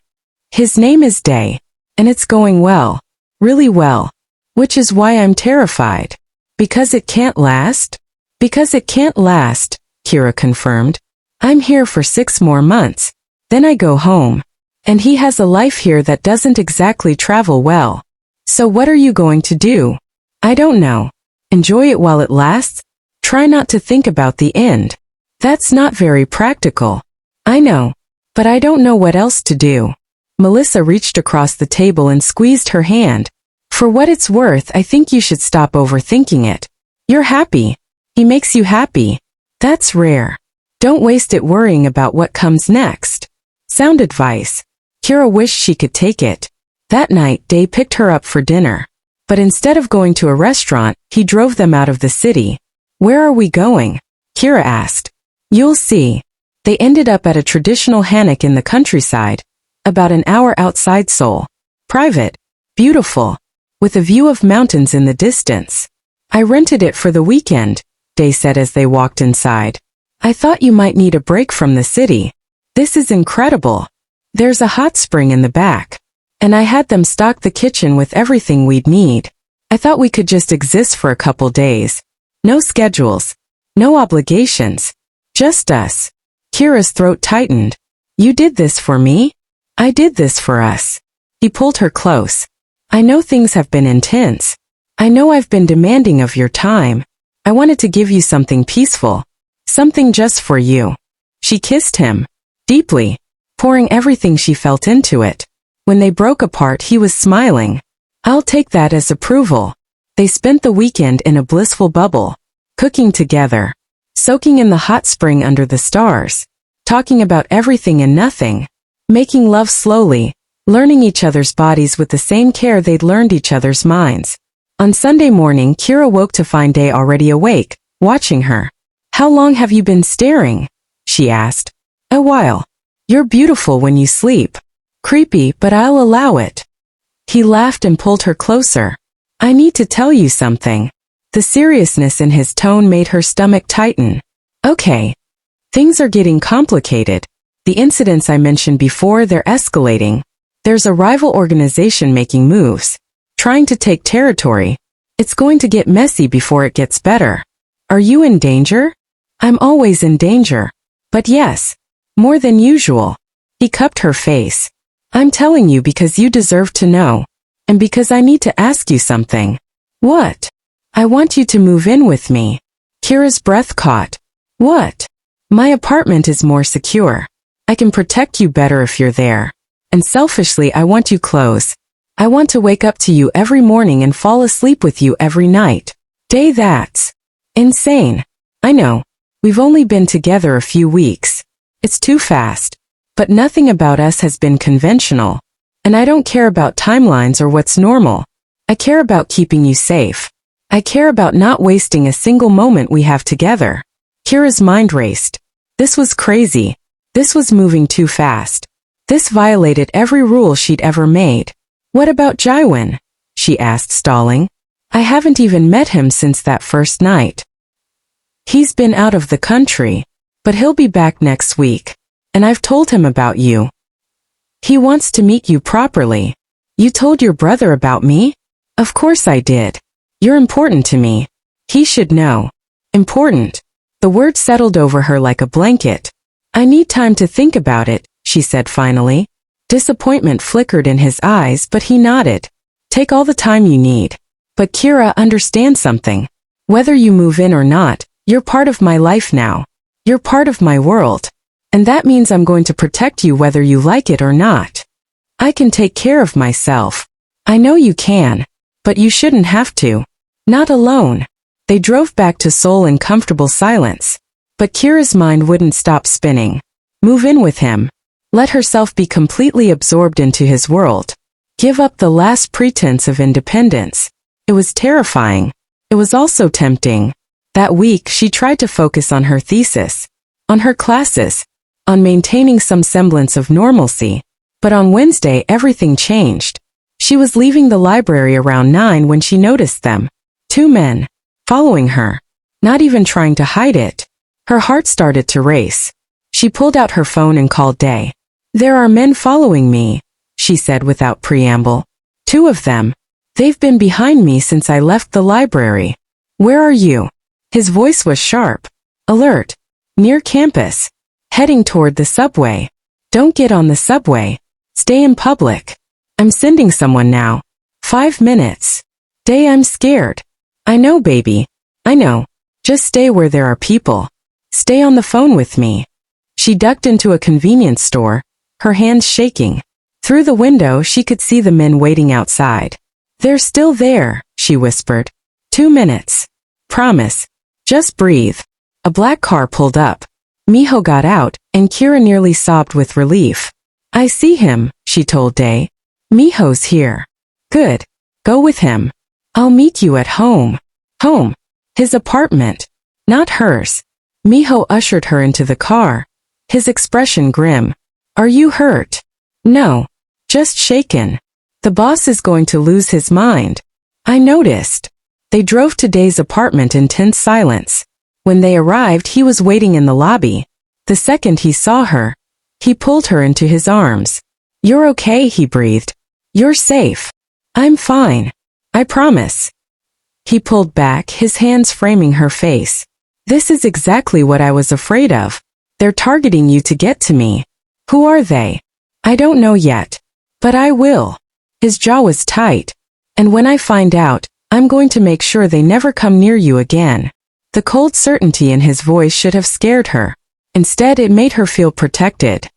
His name is Day. And it's going well. Really well. Which is why I'm terrified." "Because it can't last?" "Because it can't last," Kira confirmed. "I'm here for 6 more months. Then I go home. And he has a life here that doesn't exactly travel well. So what are you going to do?" "I don't know. Enjoy it while it lasts? Try not to think about the end." "That's not very practical." "I know. But I don't know what else to do." Melissa reached across the table and squeezed her hand. "For what it's worth, I think you should stop overthinking it. You're happy. He makes you happy. That's rare. Don't waste it worrying about what comes next." Sound advice. Kira wished she could take it. That night, Day picked her up for dinner. But instead of going to a restaurant, he drove them out of the city. "Where are we going?" Kira asked. "You'll see." They ended up at a traditional hanok in the countryside, about an hour outside Seoul. Private. Beautiful. With a view of mountains in the distance. "I rented it for the weekend," Day said as they walked inside. "I thought you might need a break from the city. This is incredible. There's a hot spring in the back. And I had them stock the kitchen with everything we'd need. I thought we could just exist for a couple days. No schedules. No obligations. Just us." Kira's throat tightened. "You did this for me?" "I did this for us." He pulled her close. "I know things have been intense. I know I've been demanding of your time. I wanted to give you something peaceful. Something just for you." She kissed him. Deeply. Pouring everything she felt into it. When they broke apart, he was smiling. "I'll take that as approval." They spent the weekend in a blissful bubble. Cooking together. Soaking in the hot spring under the stars. Talking about everything and nothing. Making love slowly, learning each other's bodies with the same care they'd learned each other's minds. On Sunday morning, Kira woke to find Day already awake, watching her. "How long have you been staring?" she asked. "A while. You're beautiful when you sleep." "Creepy, but I'll allow it." He laughed and pulled her closer. "I need to tell you something." The seriousness in his tone made her stomach tighten. "Okay. Things are getting complicated. The incidents I mentioned before, they're escalating. There's a rival organization making moves, trying to take territory. It's going to get messy before it gets better." "Are you in danger?" "I'm always in danger. But yes, more than usual." He cupped her face. "I'm telling you because you deserve to know. And because I need to ask you something." "What?" "I want you to move in with me." Kira's breath caught. "What?" "My apartment is more secure. I can protect you better if you're there. And selfishly, I want you close. I want to wake up to you every morning and fall asleep with you every night." "Day, that's insane." "I know. We've only been together a few weeks. It's too fast. But nothing about us has been conventional. And I don't care about timelines or what's normal. I care about keeping you safe. I care about not wasting a single moment we have together." Kira's mind raced. This was crazy. This was moving too fast. This violated every rule she'd ever made. "What about Jaiwon?" she asked, stalling. I haven't even met him since that first night. He's been out of the country, but he'll be back next week, and I've told him about you. He wants to meet you properly. You told your brother about me? Of course I did. You're important to me. He should know. Important. The word settled over her like a blanket. I need time to think about it, she said finally. Disappointment flickered in his eyes, but he nodded. Take all the time you need. But Kira, understand something. Whether you move in or not, you're part of my life now. You're part of my world. And that means I'm going to protect you whether you like it or not. I can take care of myself. I know you can. But you shouldn't have to. Not alone. They drove back to Seoul in comfortable silence. But Kira's mind wouldn't stop spinning. Move in with him. Let herself be completely absorbed into his world. Give up the last pretense of independence. It was terrifying. It was also tempting. That week she tried to focus on her thesis, on her classes, on maintaining some semblance of normalcy. But on Wednesday everything changed. She was leaving the library around 9 when she noticed them. 2 men, following her, not even trying to hide it. Her heart started to race. She pulled out her phone and called Day. There are men following me, she said without preamble. 2 of them. They've been behind me since I left the library. Where are you? His voice was sharp, alert, near campus, heading toward the subway. Don't get on the subway. Stay in public. I'm sending someone now. 5 minutes. Day, I'm scared. I know, baby. I know. Just stay where there are people. Stay on the phone with me. She ducked into a convenience store, her hands shaking. Through the window she could see the men waiting outside. They're still there, she whispered. 2 minutes. Promise. Just breathe. A black car pulled up. Miho got out, and Kira nearly sobbed with relief. I see him, she told Day. Miho's here. Good. Go with him. I'll meet you at home. Home. His apartment. Not hers. Miho ushered her into the car. His expression grim. Are you hurt? No. Just shaken. The boss is going to lose his mind. I noticed. They drove to Day's apartment in tense silence. When they arrived, he was waiting in the lobby. The second he saw her, he pulled her into his arms. You're okay, he breathed. You're safe. I'm fine. I promise. He pulled back, his hands framing her face. This is exactly what I was afraid of. They're targeting you to get to me. Who are they? I don't know yet. But I will. His jaw was tight. And when I find out, I'm going to make sure they never come near you again. The cold certainty in his voice should have scared her. Instead, it made her feel protected.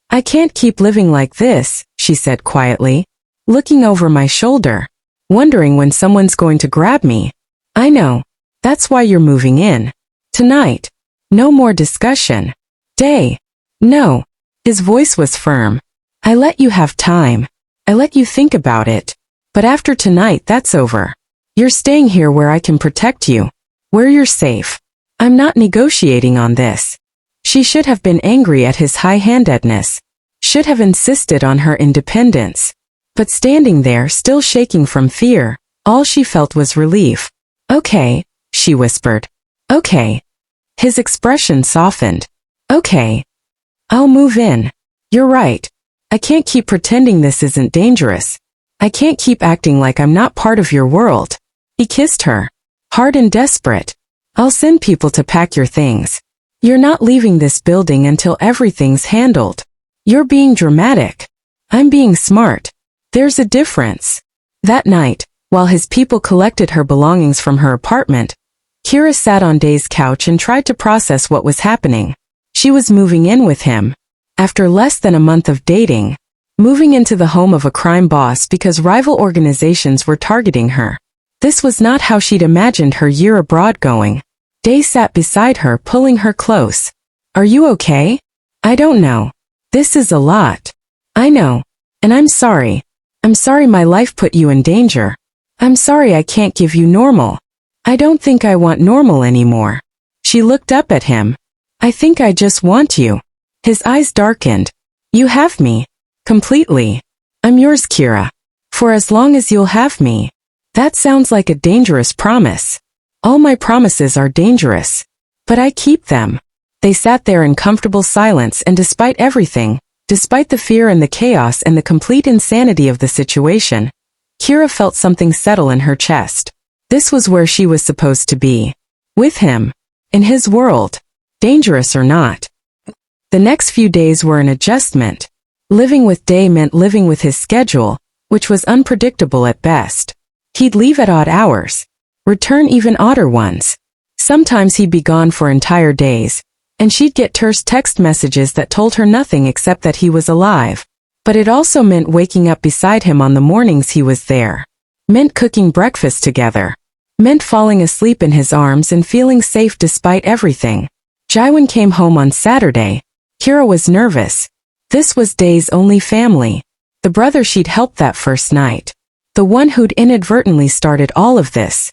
I can't keep living like this, she said quietly, looking over my shoulder, wondering when someone's going to grab me. I know. That's why you're moving in. Tonight. No more discussion. Day. No. His voice was firm. I let you have time. I let you think about it. But after tonight, that's over. You're staying here where I can protect you. Where you're safe. I'm not negotiating on this. She should have been angry at his high-handedness. Should have insisted on her independence. But standing there, still shaking from fear, all she felt was relief. Okay, she whispered. Okay. His expression softened. Okay. I'll move in. You're right. I can't keep pretending this isn't dangerous. I can't keep acting like I'm not part of your world. He kissed her. Hard and desperate. I'll send people to pack your things. You're not leaving this building until everything's handled. You're being dramatic. I'm being smart. There's a difference. That night, while his people collected her belongings from her apartment, Kira sat on Day's couch and tried to process what was happening. She was moving in with him. After less than a month of dating, moving into the home of a crime boss because rival organizations were targeting her. This was not how she'd imagined her year abroad going. Day sat beside her, pulling her close. Are you okay? I don't know. This is a lot. I know. And I'm sorry. I'm sorry my life put you in danger. I'm sorry I can't give you normal. I don't think I want normal anymore. She looked up at him. I think I just want you. His eyes darkened. You have me. Completely. I'm yours, Kira. For as long as you'll have me. That sounds like a dangerous promise. All my promises are dangerous. But I keep them. They sat there in comfortable silence, and despite everything, despite the fear and the chaos and the complete insanity of the situation, Kira felt something settle in her chest. This was where she was supposed to be. With him. In his world. Dangerous or not. The next few days were an adjustment. Living with Dae meant living with his schedule, which was unpredictable at best. He'd leave at odd hours. Return even odder ones. Sometimes he'd be gone for entire days, and she'd get terse text messages that told her nothing except that he was alive. But it also meant waking up beside him on the mornings he was there. Meant cooking breakfast together. Meant falling asleep in his arms and feeling safe despite everything. Jaewon came home on Saturday. Kira was nervous. This was Dae's only family. The brother she'd helped that first night. The one who'd inadvertently started all of this.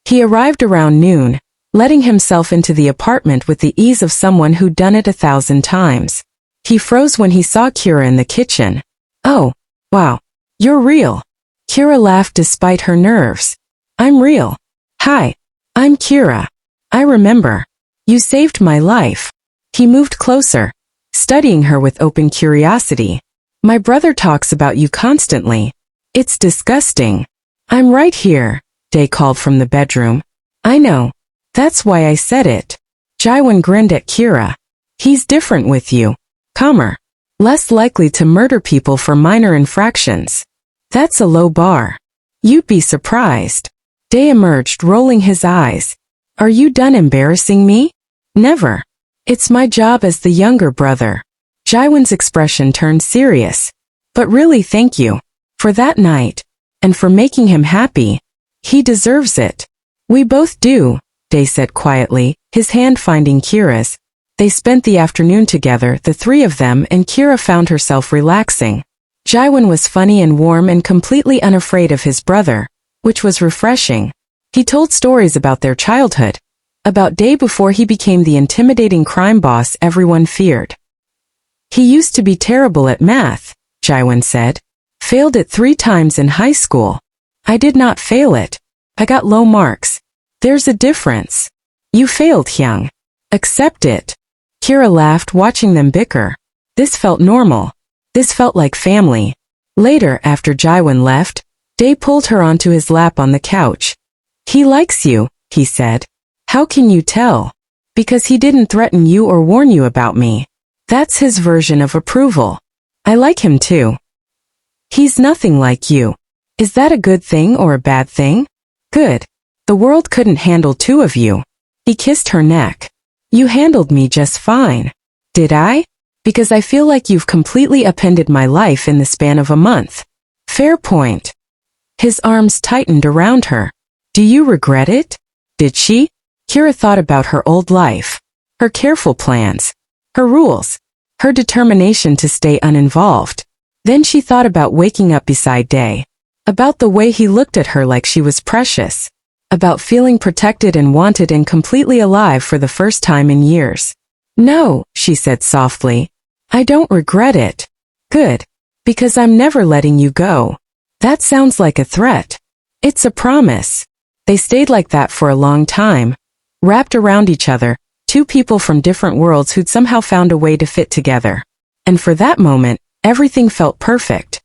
He arrived around noon, letting himself into the apartment with the ease of someone who'd done it 1,000 times. He froze when he saw Kira in the kitchen. "Oh, wow. You're real." Kira laughed despite her nerves. "I'm real. Hi. I'm Kira. I remember. You saved my life." He moved closer, studying her with open curiosity. "My brother talks about you constantly. It's disgusting." "I'm right here," Dae called from the bedroom. "I know. That's why I said it." Jaewon grinned at Kira. "He's different with you. Calmer. Less likely to murder people for minor infractions. That's a low bar. You'd be surprised." Dae emerged, rolling his eyes. "Are you done embarrassing me?" "Never. It's my job as the younger brother." Jaewon's expression turned serious. "But really, thank you. For that night. And for making him happy. He deserves it." "We both do," Dae said quietly, his hand finding Kira's. They spent the afternoon together, the three of them, and Kira found herself relaxing. Jaewon was funny and warm and completely unafraid of his brother, which was refreshing. He told stories about their childhood. About Dae before he became the intimidating crime boss everyone feared. "He used to be terrible at math," Jaewon said. "Failed it 3 times in high school. I did not fail it. I got low marks. There's a difference. You failed, Hyung. Accept it." Kira laughed, watching them bicker. This felt normal. This felt like family. Later, after Jaewon left, Dae pulled her onto his lap on the couch. "He likes you," he said. "How can you tell?" "Because he didn't threaten you or warn you about me. That's his version of approval. I like him too. He's nothing like you. Is that a good thing or a bad thing?" "Good. The world couldn't handle 2 of you." He kissed her neck. "You handled me just fine." "Did I? Because I feel like you've completely upended my life in the span of a month." "Fair point." His arms tightened around her. "Do you regret it?" Did she? Kira thought about her old life. Her careful plans. Her rules. Her determination to stay uninvolved. Then she thought about waking up beside Dae. About the way he looked at her like she was precious. About feeling protected and wanted and completely alive for the first time in years. "No," she said softly. "I don't regret it." "Good. Because I'm never letting you go." "That sounds like a threat." "It's a promise." They stayed like that for a long time. Wrapped around each other, 2 people from different worlds who'd somehow found a way to fit together. And for that moment, everything felt perfect.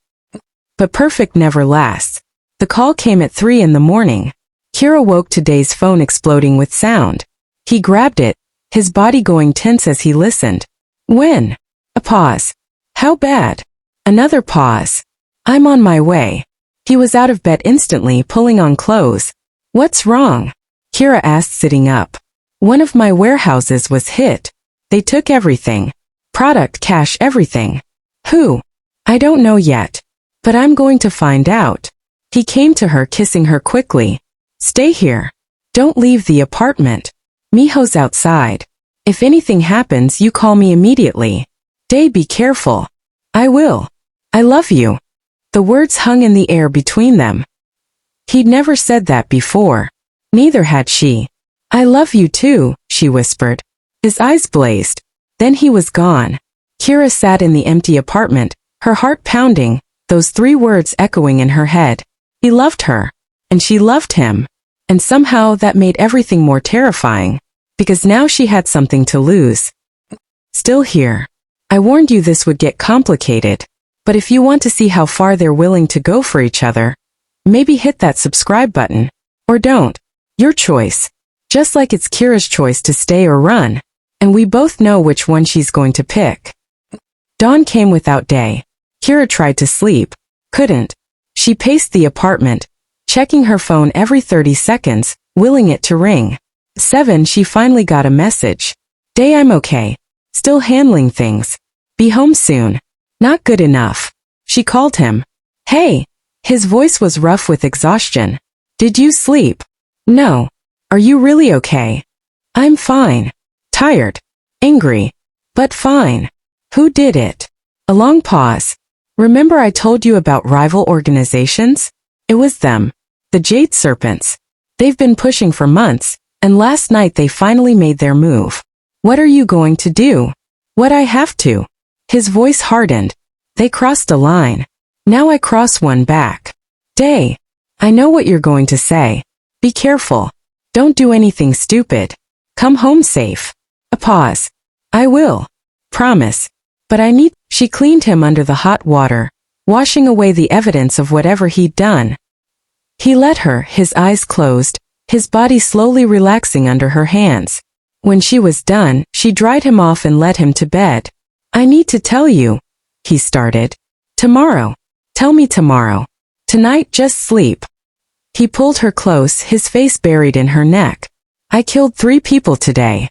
But perfect never lasts. The call came at 3 in the morning. Kira woke to Dae's phone exploding with sound. He grabbed it, his body going tense as he listened. "When?" A pause. "How bad?" Another pause. "I'm on my way." He was out of bed instantly, pulling on clothes. "What's wrong?" Kira asked, sitting up. "One of my warehouses was hit. They took everything. Product, cash, everything." "Who?" "I don't know yet. But I'm going to find out." He came to her, kissing her quickly. "Stay here. Don't leave the apartment. Miho's outside. If anything happens, you call me immediately." "Dae, be careful." "I will. I love you." The words hung in the air between them. He'd never said that before. Neither had she. "I love you too," she whispered. His eyes blazed. Then he was gone. Kira sat in the empty apartment, her heart pounding, those 3 words echoing in her head. He loved her. And and she loved him. And somehow that made everything more terrifying, because now she had something to lose. Still here. I warned you this would get complicated, but if you want to see how far they're willing to go for each other, maybe hit that subscribe button. Or don't. Your choice. Just like it's Kira's choice to stay or run. And we both know which one she's going to pick. Dawn came without day. Kira tried to sleep. Couldn't. She paced the apartment, checking her phone every 30 seconds, willing it to ring. 7. She finally got a message. Day, I'm okay. Still handling things. Be home soon. Not good enough. She called him. Hey. His voice was rough with exhaustion. Did you sleep? No. Are you really okay? I'm fine. Tired. Angry. But fine. Who did it? A long pause. Remember I told you about rival organizations? It was them. The Jade Serpents. They've been pushing for months, and last night they finally made their move. What are you going to do? What I have to. His voice hardened. They crossed a line. Now I cross one back. Day. I know what you're going to say. Be careful. Don't do anything stupid. Come home safe. A pause. I will. Promise. But I need. She cleaned him under the hot water, washing away the evidence of whatever he'd done. He let her, his eyes closed, his body slowly relaxing under her hands. When she was done, she dried him off and led him to bed. I need to tell you, he started. Tomorrow. Tell me tomorrow. Tonight, just sleep. He pulled her close, his face buried in her neck. I killed 3 people today.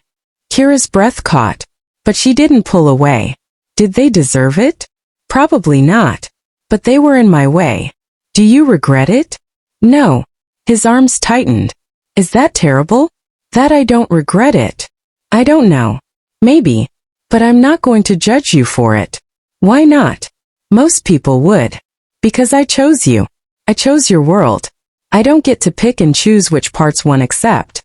Kira's breath caught, but she didn't pull away. Did they deserve it? Probably not. But they were in my way. Do you regret it? No. His arms tightened. Is that terrible? That I don't regret it. I don't know. Maybe. But I'm not going to judge you for it. Why not? Most people would. Because I chose you. I chose your world. I don't get to pick and choose which parts one accept.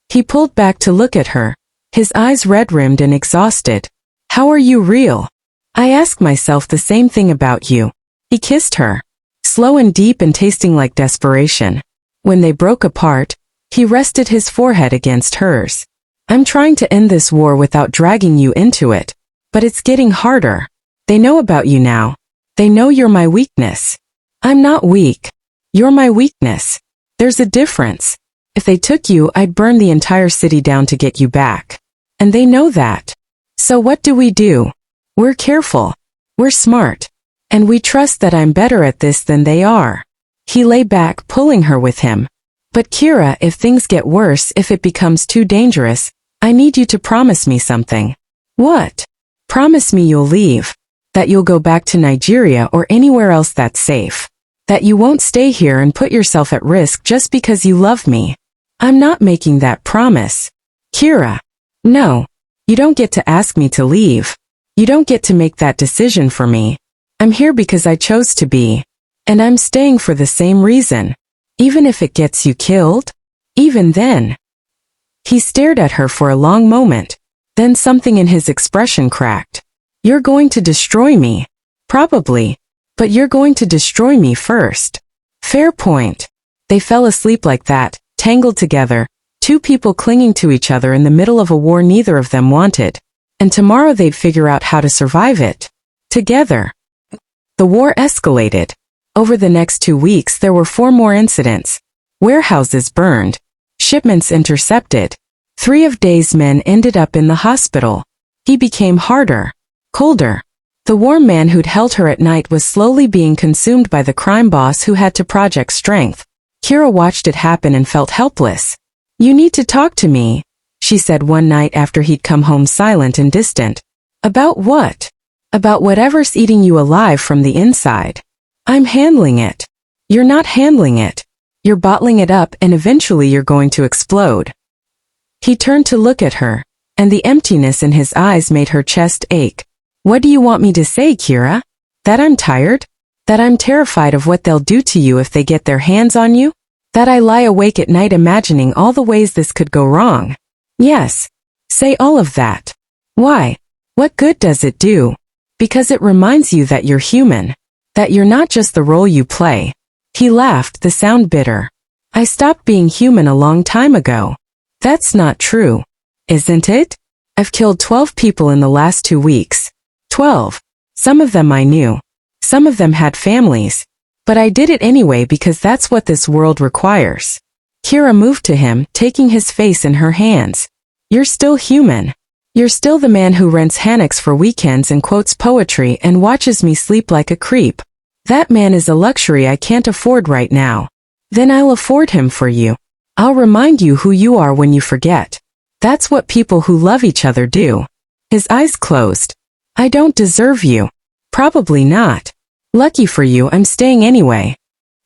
He pulled back to look at her, his eyes red-rimmed and exhausted. How are you real? I ask myself the same thing about you. He kissed her, slow and deep and tasting like desperation. When they broke apart, he rested his forehead against hers. I'm trying to end this war without dragging you into it. But it's getting harder. They know about you now. They know you're my weakness. I'm not weak. You're my weakness. There's a difference. If they took you, I'd burn the entire city down to get you back. And they know that. So what do? We're careful. We're smart. And we trust that I'm better at this than they are. He lay back, pulling her with him. But Kira, if things get worse, if it becomes too dangerous, I need you to promise me something. What? Promise me you'll leave. That you'll go back to Nigeria or anywhere else that's safe. That you won't stay here and put yourself at risk just because you love me. I'm not making that promise. Kira. No. You don't get to ask me to leave. You don't get to make that decision for me. I'm here because I chose to be. And I'm staying for the same reason. Even if it gets you killed? Even then. He stared at her for a long moment. Then something in his expression cracked. You're going to destroy me. Probably. But you're going to destroy me first. Fair point. They fell asleep like that, tangled together, 2 people clinging to each other in the middle of a war neither of them wanted. And tomorrow they'd figure out how to survive it. Together. The war escalated. Over the next 2 weeks there were 4 more incidents. Warehouses burned. Shipments intercepted. 3 of Day's men ended up in the hospital. He became harder. Colder. The warm man who'd held her at night was slowly being consumed by the crime boss who had to project strength. Kira watched it happen and felt helpless. You need to talk to me, she said one night after he'd come home silent and distant. About what? About whatever's eating you alive from the inside. I'm handling it. You're not handling it. You're bottling it up and eventually you're going to explode. He turned to look at her, and the emptiness in his eyes made her chest ache. What do you want me to say, Kira? That I'm tired? That I'm terrified of what they'll do to you if they get their hands on you? That I lie awake at night imagining all the ways this could go wrong? Yes. Say all of that. Why? What good does it do? Because it reminds you that you're human. That you're not just the role you play. He laughed, the sound bitter. I stopped being human a long time ago. That's not true. Isn't it? I've killed 12 people in the last 2 weeks. 12. Some of them I knew. Some of them had families. But I did it anyway because that's what this world requires. Kira moved to him, taking his face in her hands. You're still human. You're still the man who rents hammocks for weekends and quotes poetry and watches me sleep like a creep. That man is a luxury I can't afford right now. Then I'll afford him for you. I'll remind you who you are when you forget. That's what people who love each other do. His eyes closed. I don't deserve you. Probably not. Lucky for you, I'm staying anyway.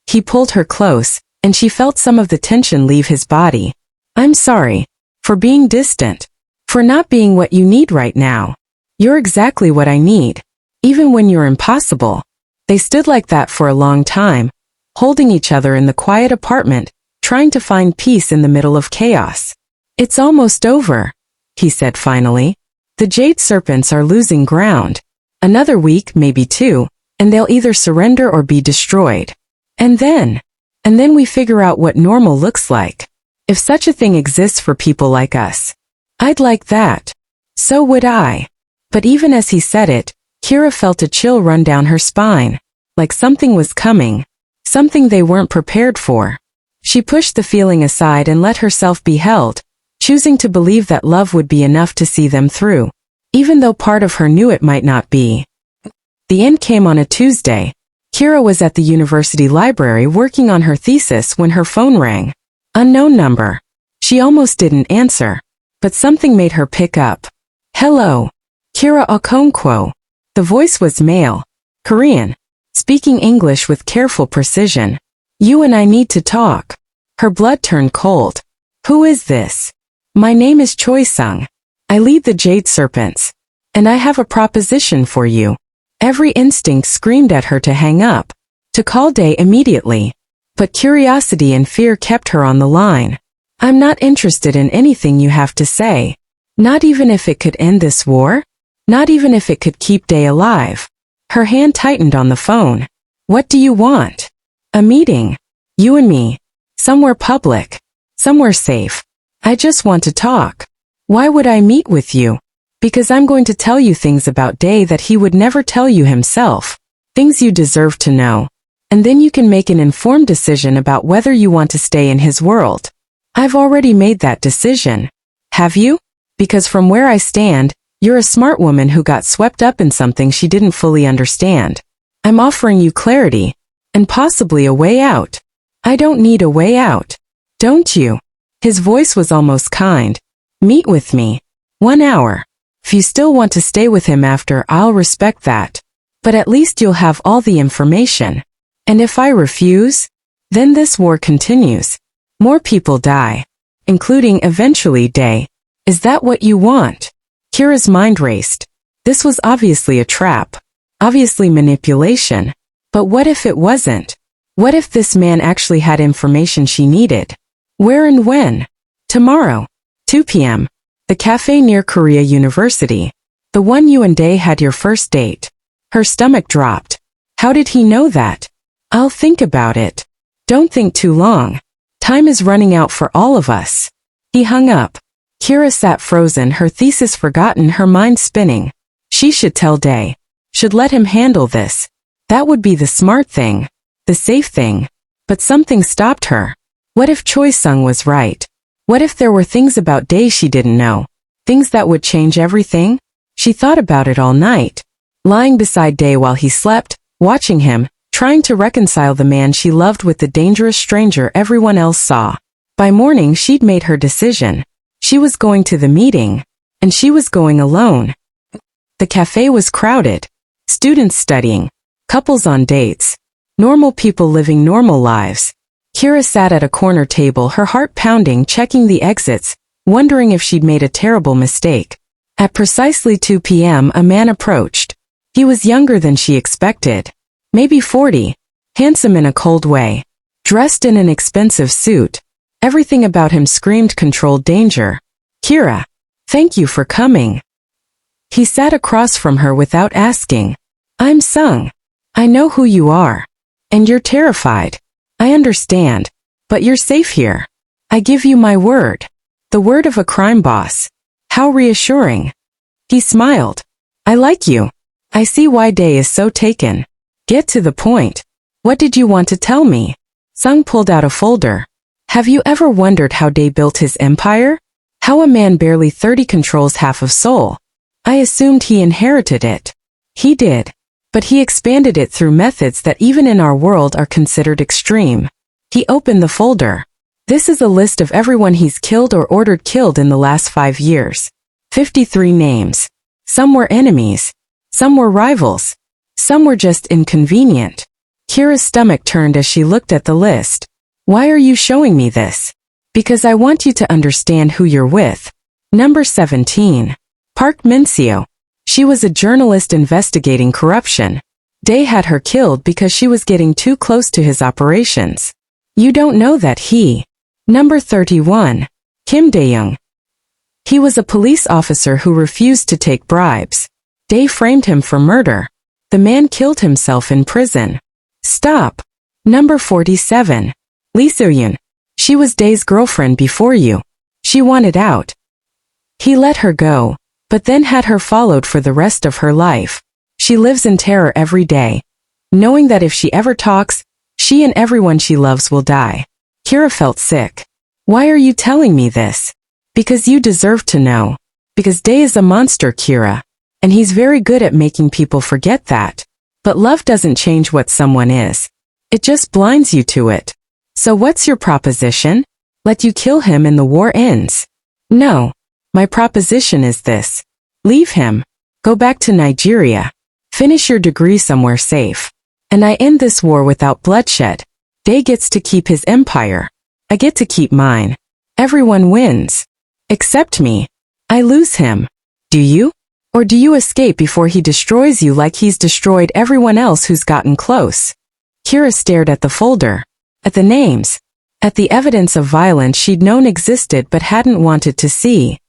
He pulled her close, and she felt some of the tension leave his body. I'm sorry. For being distant. For not being what you need right now. You're exactly what I need. Even when you're impossible. They stood like that for a long time, holding each other in the quiet apartment, trying to find peace in the middle of chaos. It's almost over, he said finally. The jade serpents are losing ground. Another week, maybe 2, and they'll either surrender or be destroyed. And then we figure out what normal looks like. If such a thing exists for people like us. I'd like that. So would I. But even as he said it, Kira felt a chill run down her spine. Like something was coming. Something they weren't prepared for. She pushed the feeling aside and let herself be held, choosing to believe that love would be enough to see them through. Even though part of her knew it might not be. The end came on a Tuesday. Kira was at the university library working on her thesis when her phone rang. Unknown number. She almost didn't answer. But something made her pick up. Hello. Kira Okonkwo. The voice was male. Korean. Speaking English with careful precision. You and I need to talk. Her blood turned cold. Who is this? My name is Choi Sung. I lead the Jade Serpents. And I have a proposition for you. Every instinct screamed at her to hang up. To call Day immediately. But curiosity and fear kept her on the line. I'm not interested in anything you have to say. Not even if it could end this war? Not even if it could keep Day alive. Her hand tightened on the phone. What do you want? A meeting. You and me. Somewhere public. Somewhere safe. I just want to talk. Why would I meet with you? Because I'm going to tell you things about Day that he would never tell you himself. Things you deserve to know. And then you can make an informed decision about whether you want to stay in his world. I've already made that decision. Have you? Because from where I stand, you're a smart woman who got swept up in something she didn't fully understand. I'm offering you clarity. And possibly a way out. I don't need a way out. Don't you? His voice was almost kind. Meet with me. 1 hour. If you still want to stay with him after, I'll respect that. But at least you'll have all the information. And if I refuse? Then this war continues. More people die. Including eventually Day. Is that what you want? Kira's mind raced. This was obviously a trap. Obviously manipulation. But what if it wasn't? What if this man actually had information she needed? Where and when? Tomorrow. 2 p.m. The cafe near Korea University. The one you and Day had your first date. Her stomach dropped. How did he know that? I'll think about it. Don't think too long. Time is running out for all of us. He hung up. Kira sat frozen, her thesis forgotten, her mind spinning. She should tell Day. Should let him handle this. That would be the smart thing. The safe thing. But something stopped her. What if Choi Sung was right? What if there were things about Day she didn't know? Things that would change everything? She thought about it all night. Lying beside Day while he slept, watching him, trying to reconcile the man she loved with the dangerous stranger everyone else saw. By morning she'd made her decision. She was going to the meeting. And she was going alone. The cafe was crowded. Students studying. Couples on dates. Normal people living normal lives. Kira sat at a corner table, her heart pounding, checking the exits, wondering if she'd made a terrible mistake. At precisely 2 p.m. a man approached. He was younger than she expected. Maybe 40. Handsome in a cold way. Dressed in an expensive suit. Everything about him screamed controlled danger. Kira. Thank you for coming. He sat across from her without asking. I'm Sung. I know who you are. And you're terrified. I understand. But you're safe here. I give you my word. The word of a crime boss. How reassuring. He smiled. I like you. I see why Day is so taken. Get to the point. What did you want to tell me? Sung pulled out a folder. Have you ever wondered how Day built his empire? How a man barely 30 controls half of Seoul? I assumed he inherited it. He did. But he expanded it through methods that even in our world are considered extreme. He opened the folder. This is a list of everyone he's killed or ordered killed in the last 5 years. 53 names. Some were enemies. Some were rivals. Some were just inconvenient. Kira's stomach turned as she looked at the list. Why are you showing me this? Because I want you to understand who you're with. Number 17. Park Min-seo. She was a journalist investigating corruption. Day had her killed because she was getting too close to his operations. You don't know that he. Number 31. Kim Dae-young. He was a police officer who refused to take bribes. Day framed him for murder. The man killed himself in prison. Stop. Number 47. Lee Soo-yoon. She was Day's girlfriend before you. She wanted out. He let her go, but then had her followed for the rest of her life. She lives in terror every day, knowing that if she ever talks, she and everyone she loves will die. Kira felt sick. Why are you telling me this? Because you deserve to know. Because Day is a monster, Kira. And he's very good at making people forget that. But love doesn't change what someone is. It just blinds you to it. So what's your proposition? Let you kill him and the war ends. No. My proposition is this. Leave him. Go back to Nigeria. Finish your degree somewhere safe. And I end this war without bloodshed. Day gets to keep his empire. I get to keep mine. Everyone wins. Except me. I lose him. Do you? Or do you escape before he destroys you like he's destroyed everyone else who's gotten close? Kira stared at the folder. At the names. At the evidence of violence she'd known existed but hadn't wanted to see.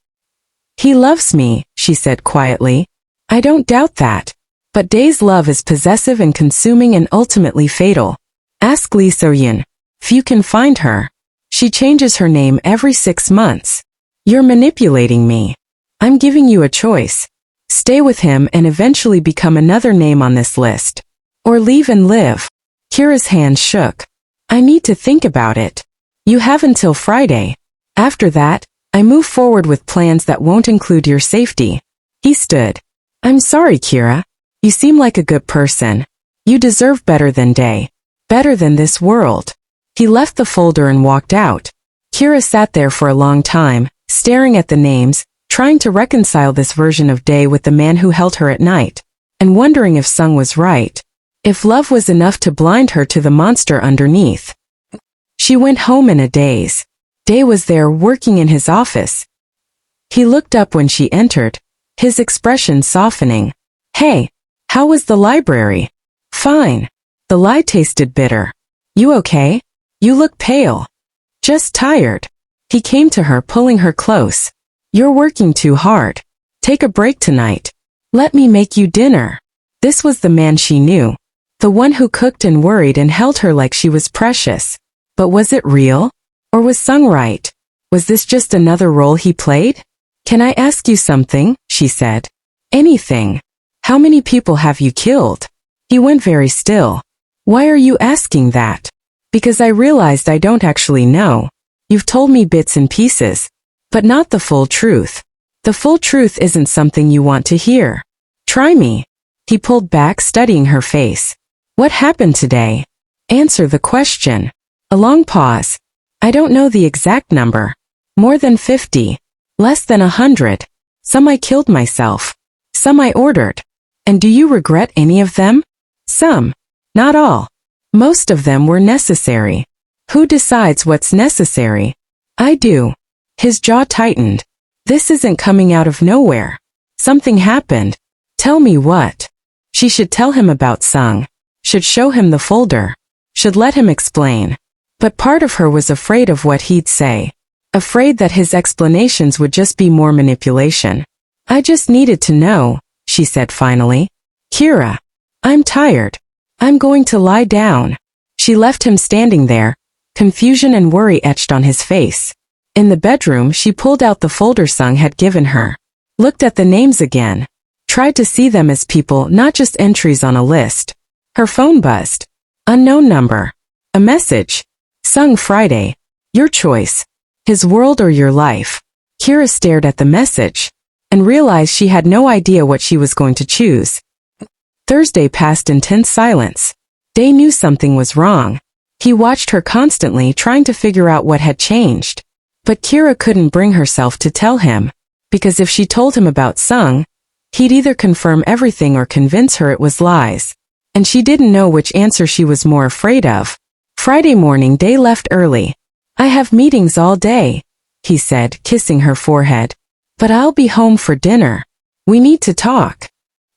He loves me, she said quietly. I don't doubt that. But Day's love is possessive and consuming and ultimately fatal. Ask Lee Soo-yoon. If you can find her. She changes her name every 6 months. You're manipulating me. I'm giving you a choice. Stay with him and eventually become another name on this list. Or leave and live. Kira's hands shook. I need to think about it. You have until Friday. After that, I move forward with plans that won't include your safety. He stood. I'm sorry, Kira. You seem like a good person. You deserve better than Day. Better than this world. He left the folder and walked out. Kira sat there for a long time, staring at the names, trying to reconcile this version of Day with the man who held her at night, and wondering if Sung was right. If love was enough to blind her to the monster underneath. She went home in a daze. Day was there working in his office. He looked up when she entered, his expression softening. Hey, how was the library? Fine. The lie tasted bitter. You okay? You look pale. Just tired. He came to her, pulling her close. You're working too hard. Take a break tonight. Let me make you dinner. This was the man she knew. The one who cooked and worried and held her like she was precious. But was it real? Or was Sung right? Was this just another role he played? Can I ask you something? She said. Anything. How many people have you killed? He went very still. Why are you asking that? Because I realized I don't actually know. You've told me bits and pieces. But not the full truth. The full truth isn't something you want to hear. Try me. He pulled back, studying her face. What happened today? Answer the question. A long pause. I don't know the exact number. More than 50. Less than 100. Some I killed myself. Some I ordered. And do you regret any of them? Some. Not all. Most of them were necessary. Who decides what's necessary? I do. His jaw tightened. This isn't coming out of nowhere. Something happened. Tell me what. She should tell him about Sung. Should show him the folder. Should let him explain. But part of her was afraid of what he'd say. Afraid that his explanations would just be more manipulation. I just needed to know, she said finally. Kira. I'm tired. I'm going to lie down. She left him standing there, confusion and worry etched on his face. In the bedroom, she pulled out the folder Sung had given her, looked at the names again, tried to see them as people, not just entries on a list. Her phone buzzed. Unknown number. A message. Sung Friday. Your choice. His world or your life. Kira stared at the message and realized she had no idea what she was going to choose. Thursday passed in tense silence. Day knew something was wrong. He watched her constantly, trying to figure out what had changed. But Kira couldn't bring herself to tell him, because if she told him about Sung, he'd either confirm everything or convince her it was lies. And she didn't know which answer she was more afraid of. Friday morning, Day left early. I have meetings all day, he said, kissing her forehead. But I'll be home for dinner. We need to talk.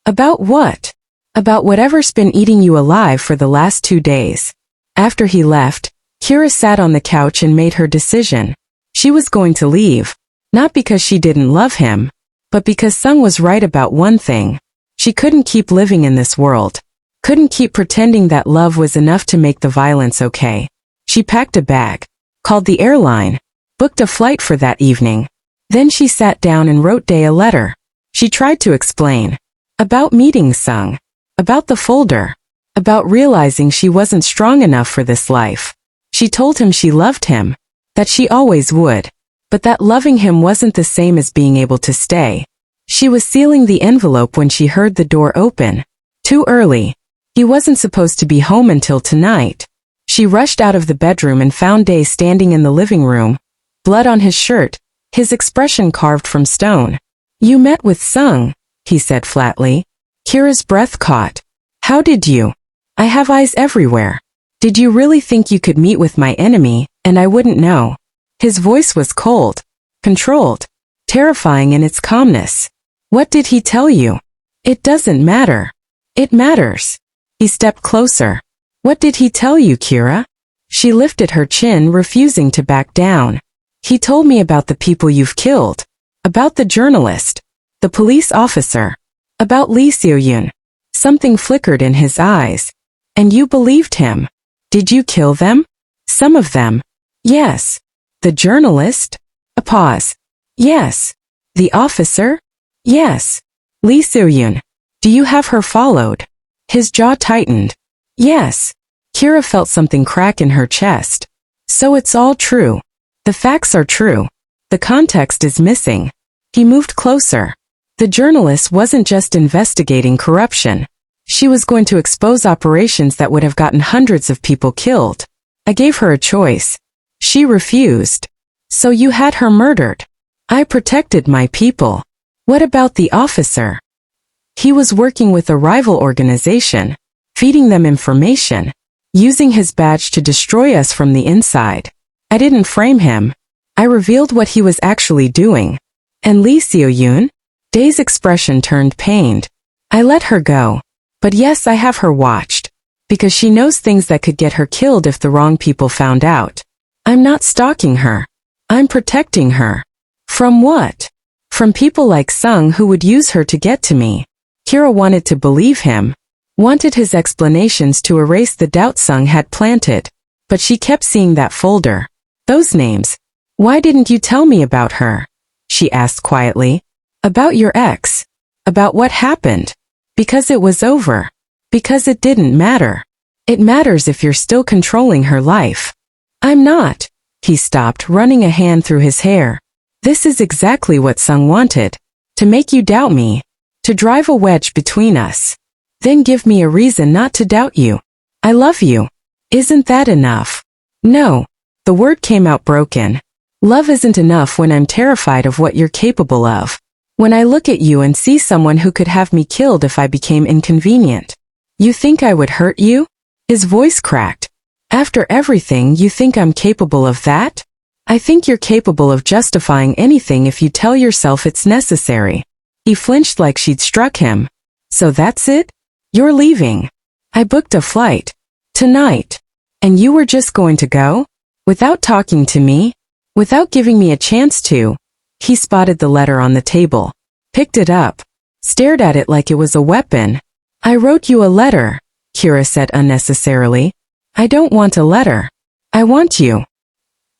About what? About whatever's been eating you alive for the last 2 days. After he left, Kira sat on the couch and made her decision. She was going to leave. Not because she didn't love him, but because Sung was right about one thing. She couldn't keep living in this world. Couldn't keep pretending that love was enough to make the violence okay. She packed a bag, called the airline, booked a flight for that evening. Then she sat down and wrote Day a letter. She tried to explain. About meeting Sung. About the folder. About realizing she wasn't strong enough for this life. She told him she loved him. That she always would. But that loving him wasn't the same as being able to stay. She was sealing the envelope when she heard the door open. Too early. He wasn't supposed to be home until tonight. She rushed out of the bedroom and found Day standing in the living room. Blood on his shirt. His expression carved from stone. You met with Sung, he said flatly. Kira's breath caught. How did you? I have eyes everywhere. Did you really think you could meet with my enemy, and I wouldn't know? His voice was cold, controlled, terrifying in its calmness. What did he tell you? It doesn't matter. It matters. He stepped closer. What did he tell you, Kira? She lifted her chin, refusing to back down. He told me about the people you've killed. About the journalist. The police officer. About Lee Seo-yoon. Something flickered in his eyes. And you believed him. Did you kill them? Some of them. Yes. The journalist? A pause. Yes. The officer? Yes. Lee Seo-yoon. Do you have her followed? His jaw tightened. Yes. Kira felt something crack in her chest. So it's all true. The facts are true. The context is missing. He moved closer. The journalist wasn't just investigating corruption. She was going to expose operations that would have gotten hundreds of people killed. I gave her a choice. She refused. So you had her murdered. I protected my people. What about the officer? He was working with a rival organization, feeding them information, using his badge to destroy us from the inside. I didn't frame him. I revealed what he was actually doing. And Lee Seo-yoon? Day's expression turned pained. I let her go. But yes, I have her watched. Because she knows things that could get her killed if the wrong people found out. I'm not stalking her. I'm protecting her. From what? From people like Sung who would use her to get to me. Kira wanted to believe him. Wanted his explanations to erase the doubt Sung had planted. But she kept seeing that folder. Those names. Why didn't you tell me about her? She asked quietly. About your ex. About what happened. Because it was over. Because it didn't matter. It matters if you're still controlling her life. I'm not. He stopped, running a hand through his hair. This is exactly what Sung wanted. To make you doubt me. To drive a wedge between us. Then give me a reason not to doubt you. I love you. Isn't that enough? No. The word came out broken. Love isn't enough when I'm terrified of what you're capable of. When I look at you and see someone who could have me killed if I became inconvenient. You think I would hurt you? His voice cracked. After everything, you think I'm capable of that? I think you're capable of justifying anything if you tell yourself it's necessary. He flinched like she'd struck him. So that's it? You're leaving. I booked a flight. Tonight. And you were just going to go? Without talking to me? Without giving me a chance to? He spotted the letter on the table. Picked it up. Stared at it like it was a weapon. I wrote you a letter, Kira said unnecessarily. I don't want a letter. I want you.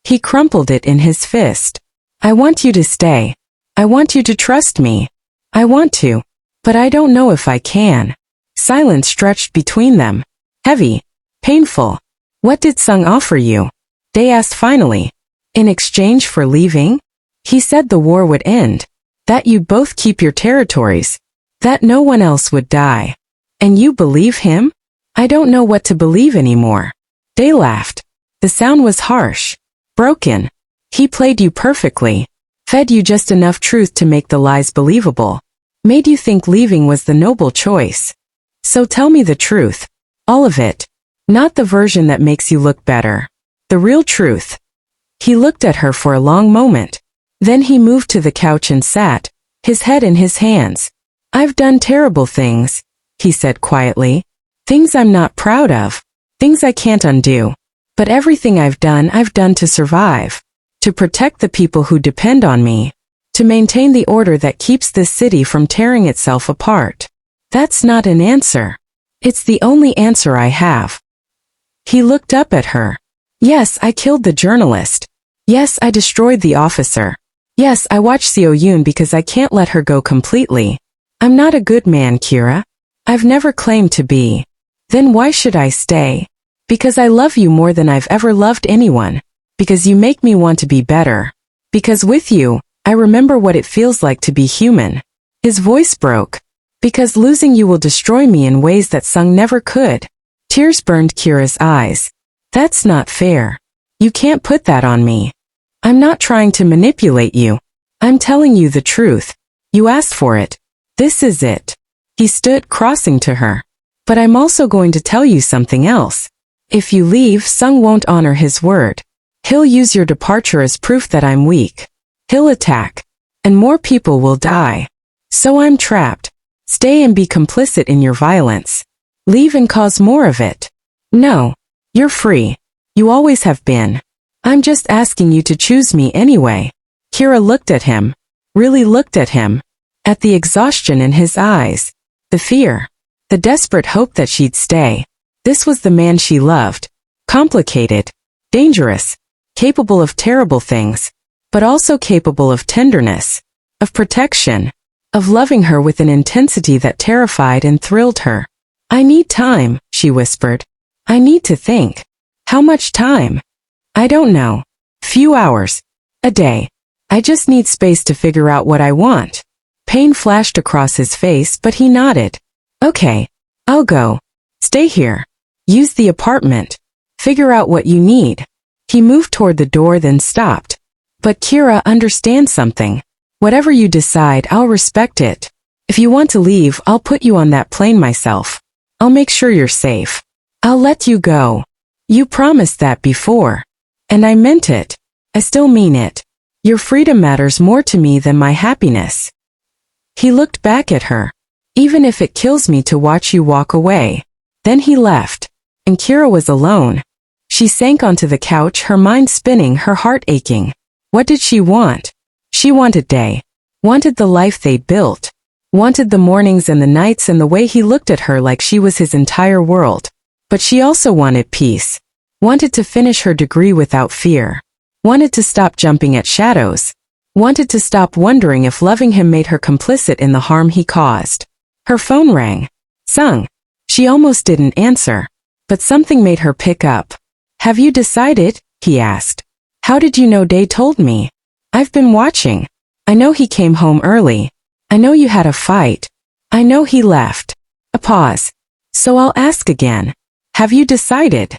He crumpled it in his fist. I want you to stay. I want you to trust me. I want to. But I don't know if I can. Silence stretched between them. Heavy. Painful. What did Sung offer you? They asked finally. In exchange for leaving? He said the war would end. That you'd both keep your territories. That no one else would die. And you believe him? I don't know what to believe anymore. They laughed. The sound was harsh. Broken. He played you perfectly. Fed you just enough truth to make the lies believable. Made you think leaving was the noble choice. So tell me the truth. All of it. Not the version that makes you look better. The real truth. He looked at her for a long moment. Then he moved to the couch and sat, his head in his hands. I've done terrible things, he said quietly. Things I'm not proud of. Things I can't undo. But everything I've done to survive. To protect the people who depend on me. To maintain the order that keeps this city from tearing itself apart. That's not an answer. It's the only answer I have. He looked up at her. Yes, I killed the journalist. Yes, I destroyed the officer. Yes, I watched Seo Yoon because I can't let her go completely. I'm not a good man, Kira. I've never claimed to be. Then why should I stay? Because I love you more than I've ever loved anyone. Because you make me want to be better. Because with you, I remember what it feels like to be human. His voice broke. Because losing you will destroy me in ways that Sung never could. Tears burned Kira's eyes. That's not fair. You can't put that on me. I'm not trying to manipulate you. I'm telling you the truth. You asked for it. This is it. He stood, crossing to her. But I'm also going to tell you something else. If you leave, Sung won't honor his word. He'll use your departure as proof that I'm weak. He'll attack. And more people will die. So I'm trapped. Stay and be complicit in your violence. Leave and cause more of it. No. You're free. You always have been. I'm just asking you to choose me anyway. Kira looked at him. Really looked at him. At the exhaustion in his eyes. The fear. The desperate hope that she'd stay. This was the man she loved. Complicated. Dangerous. Capable of terrible things. But also capable of tenderness. Of protection. Of loving her with an intensity that terrified and thrilled her. I need time, she whispered. I need to think. How much time? I don't know. Few hours. A day. I just need space to figure out what I want. Pain flashed across his face, but he nodded. Okay. I'll go. Stay here. Use the apartment. Figure out what you need. He moved toward the door then stopped. But Kira, understand something. Whatever you decide, I'll respect it. If you want to leave, I'll put you on that plane myself. I'll make sure you're safe. I'll let you go. You promised that before. And I meant it. I still mean it. Your freedom matters more to me than my happiness. He looked back at her. Even if it kills me to watch you walk away. Then he left. And Kira was alone. She sank onto the couch, her mind spinning, her heart aching. What did she want? She wanted Day. Wanted the life they'd built. Wanted the mornings and the nights and the way he looked at her like she was his entire world. But she also wanted peace. Wanted to finish her degree without fear. Wanted to stop jumping at shadows. Wanted to stop wondering if loving him made her complicit in the harm he caused. Her phone rang. Sung. She almost didn't answer. But something made her pick up. Have you decided? He asked. How did you know Day told me? I've been watching. I know he came home early. I know you had a fight. I know he left. A pause. So I'll ask again. Have you decided?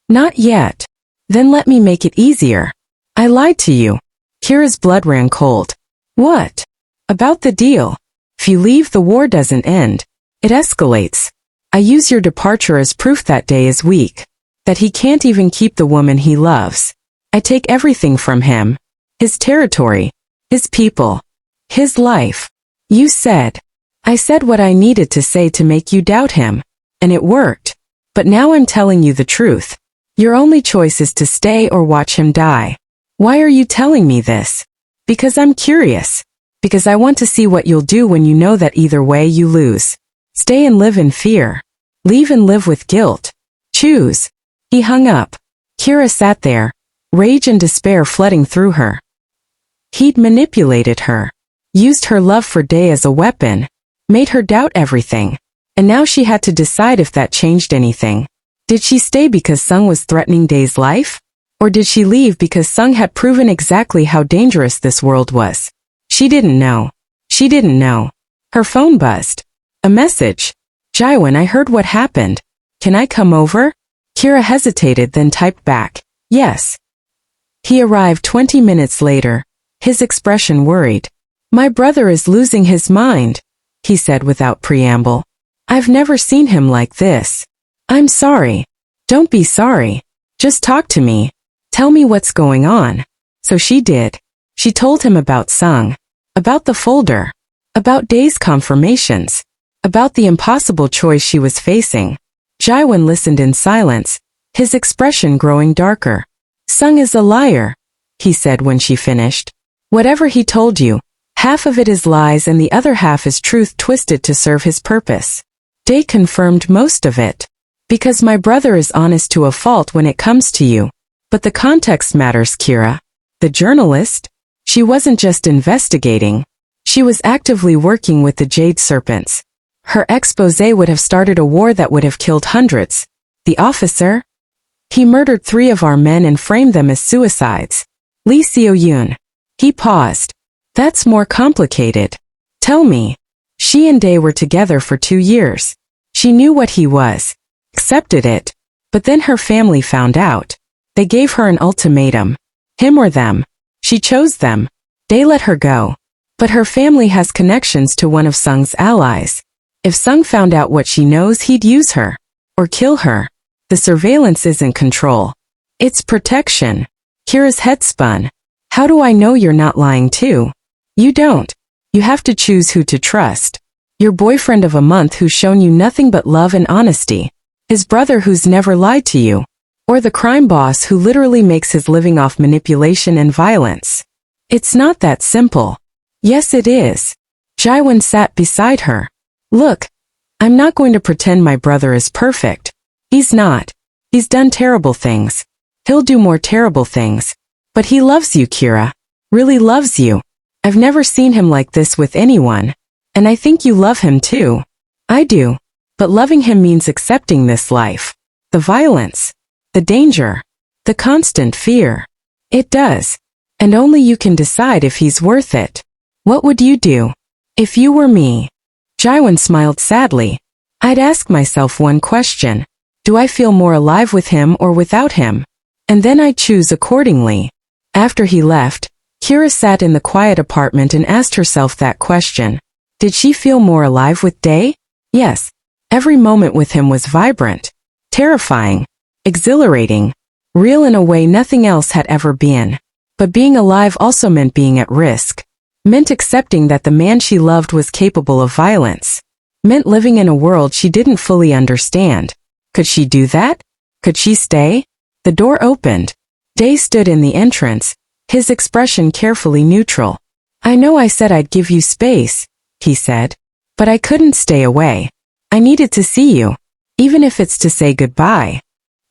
Not yet. Then let me make it easier. I lied to you. Kira's blood ran cold. What? About the deal. If you leave, the war doesn't end. It escalates. I use your departure as proof that Day is weak. That he can't even keep the woman he loves. I take everything from him. His territory. His people. His life. You said. I said what I needed to say to make you doubt him. And it worked. But now I'm telling you the truth. Your only choice is to stay or watch him die. Why are you telling me this? Because I'm curious. Because I want to see what you'll do when you know that either way you lose. Stay and live in fear. Leave and live with guilt. Choose. He hung up. Kira sat there, rage and despair flooding through her. He'd manipulated her, used her love for Day as a weapon, made her doubt everything, and now she had to decide if that changed anything. Did she stay because Sung was threatening Day's life? Or did she leave because Sung had proven exactly how dangerous this world was? She didn't know. She didn't know. Her phone buzzed. A message. Jaewon, I heard what happened. Can I come over? Kira hesitated, then typed back, yes. He arrived 20 minutes later, his expression worried. My brother is losing his mind, he said without preamble. I've never seen him like this. I'm sorry. Don't be sorry. Just talk to me. Tell me what's going on. So she did. She told him about Sung, about the folder, about Day's confirmations, about the impossible choice she was facing. Jaewon listened in silence, his expression growing darker. Sung is a liar, he said when she finished. Whatever he told you, half of it is lies and the other half is truth twisted to serve his purpose. Day confirmed most of it. Because my brother is honest to a fault when it comes to you. But the context matters, Kira. The journalist? She wasn't just investigating. She was actively working with the Jade Serpents. Her exposé would have started a war that would have killed hundreds. The officer? He murdered 3 of our men and framed them as suicides. Lee Seo-yoon. He paused. That's more complicated. Tell me. She and Day were together for 2 years. She knew what he was. Accepted it. But then her family found out. They gave her an ultimatum. Him or them. She chose them. Day let her go. But her family has connections to one of Sung's allies. If Sung found out what she knows, he'd use her. Or kill her. The surveillance isn't control. It's protection. Kira's head spun. How do I know you're not lying too? You don't. You have to choose who to trust. Your boyfriend of a month who's shown you nothing but love and honesty. His brother who's never lied to you. Or the crime boss who literally makes his living off manipulation and violence. It's not that simple. Yes, it is. Jaewon sat beside her. Look, I'm not going to pretend my brother is perfect. He's not. He's done terrible things. He'll do more terrible things. But he loves you, Kira. Really loves you. I've never seen him like this with anyone. And I think you love him too. I do. But loving him means accepting this life. The violence. The danger. The constant fear. It does. And only you can decide if he's worth it. What would you do? If you were me? Jaewon smiled sadly. I'd ask myself one question. Do I feel more alive with him or without him? And then I'd choose accordingly. After he left, Kira sat in the quiet apartment and asked herself that question. Did she feel more alive with Day? Yes. Every moment with him was vibrant, terrifying, exhilarating, real in a way nothing else had ever been. But being alive also meant being at risk. Meant accepting that the man she loved was capable of violence. Meant living in a world she didn't fully understand. Could she do that? Could she stay? The door opened. Day stood in the entrance, his expression carefully neutral. I know I said I'd give you space, he said. But I couldn't stay away. I needed to see you. Even if it's to say goodbye.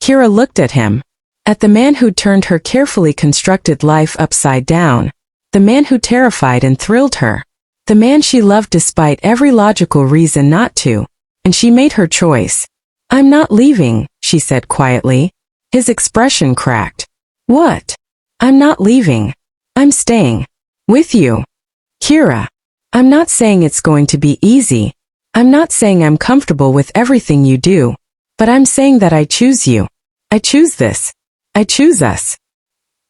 Kira looked at him. At the man who turned her carefully constructed life upside down. The man who terrified and thrilled her. The man she loved despite every logical reason not to. And she made her choice. I'm not leaving, she said quietly. His expression cracked. What? I'm not leaving. I'm staying. With you. Kira. I'm not saying it's going to be easy. I'm not saying I'm comfortable with everything you do. But I'm saying that I choose you. I choose this. I choose us.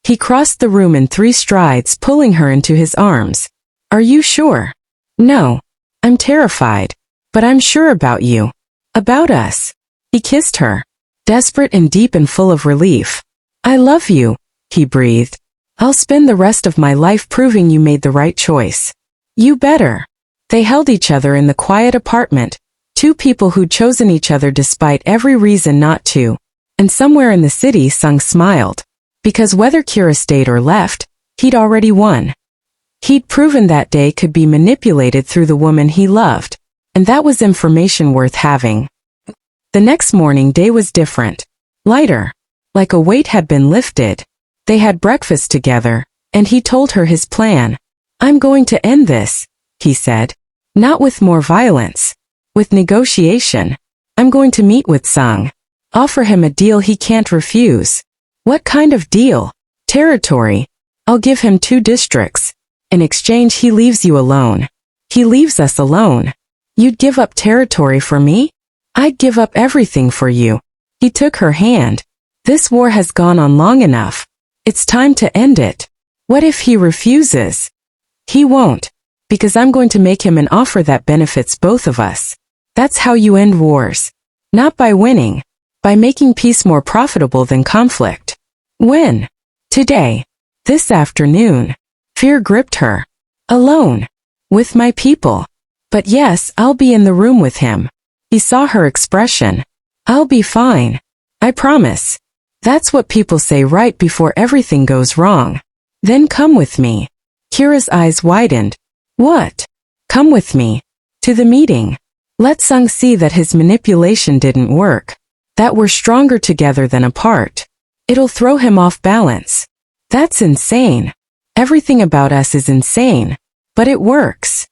He crossed the room in 3 strides, pulling her into his arms. Are you sure? No. I'm terrified. But I'm sure about you. About us. He kissed her. Desperate and deep and full of relief. I love you, he breathed. I'll spend the rest of my life proving you made the right choice. You better. They held each other in the quiet apartment. 2 people who'd chosen each other despite every reason not to. And somewhere in the city Sung smiled. Because whether Kira stayed or left, he'd already won. He'd proven that Day could be manipulated through the woman he loved. And that was information worth having. The next morning Day was different. Lighter. Like a weight had been lifted. They had breakfast together, and he told her his plan. I'm going to end this, he said. Not with more violence. With negotiation. I'm going to meet with Sung. Offer him a deal he can't refuse. What kind of deal? Territory. I'll give him 2 districts. In exchange he leaves you alone. He leaves us alone. You'd give up territory for me? I'd give up everything for you. He took her hand. This war has gone on long enough. It's time to end it. What if he refuses? He won't. Because I'm going to make him an offer that benefits both of us. That's how you end wars. Not by winning. By making peace more profitable than conflict. When? Today. This afternoon. Fear gripped her. Alone. With my people. But yes, I'll be in the room with him. He saw her expression. I'll be fine. I promise. That's what people say right before everything goes wrong. Then come with me. Kira's eyes widened. What? Come with me. To the meeting. Let Sung see that his manipulation didn't work. That we're stronger together than apart. It'll throw him off balance. That's insane. Everything about us is insane. But it works.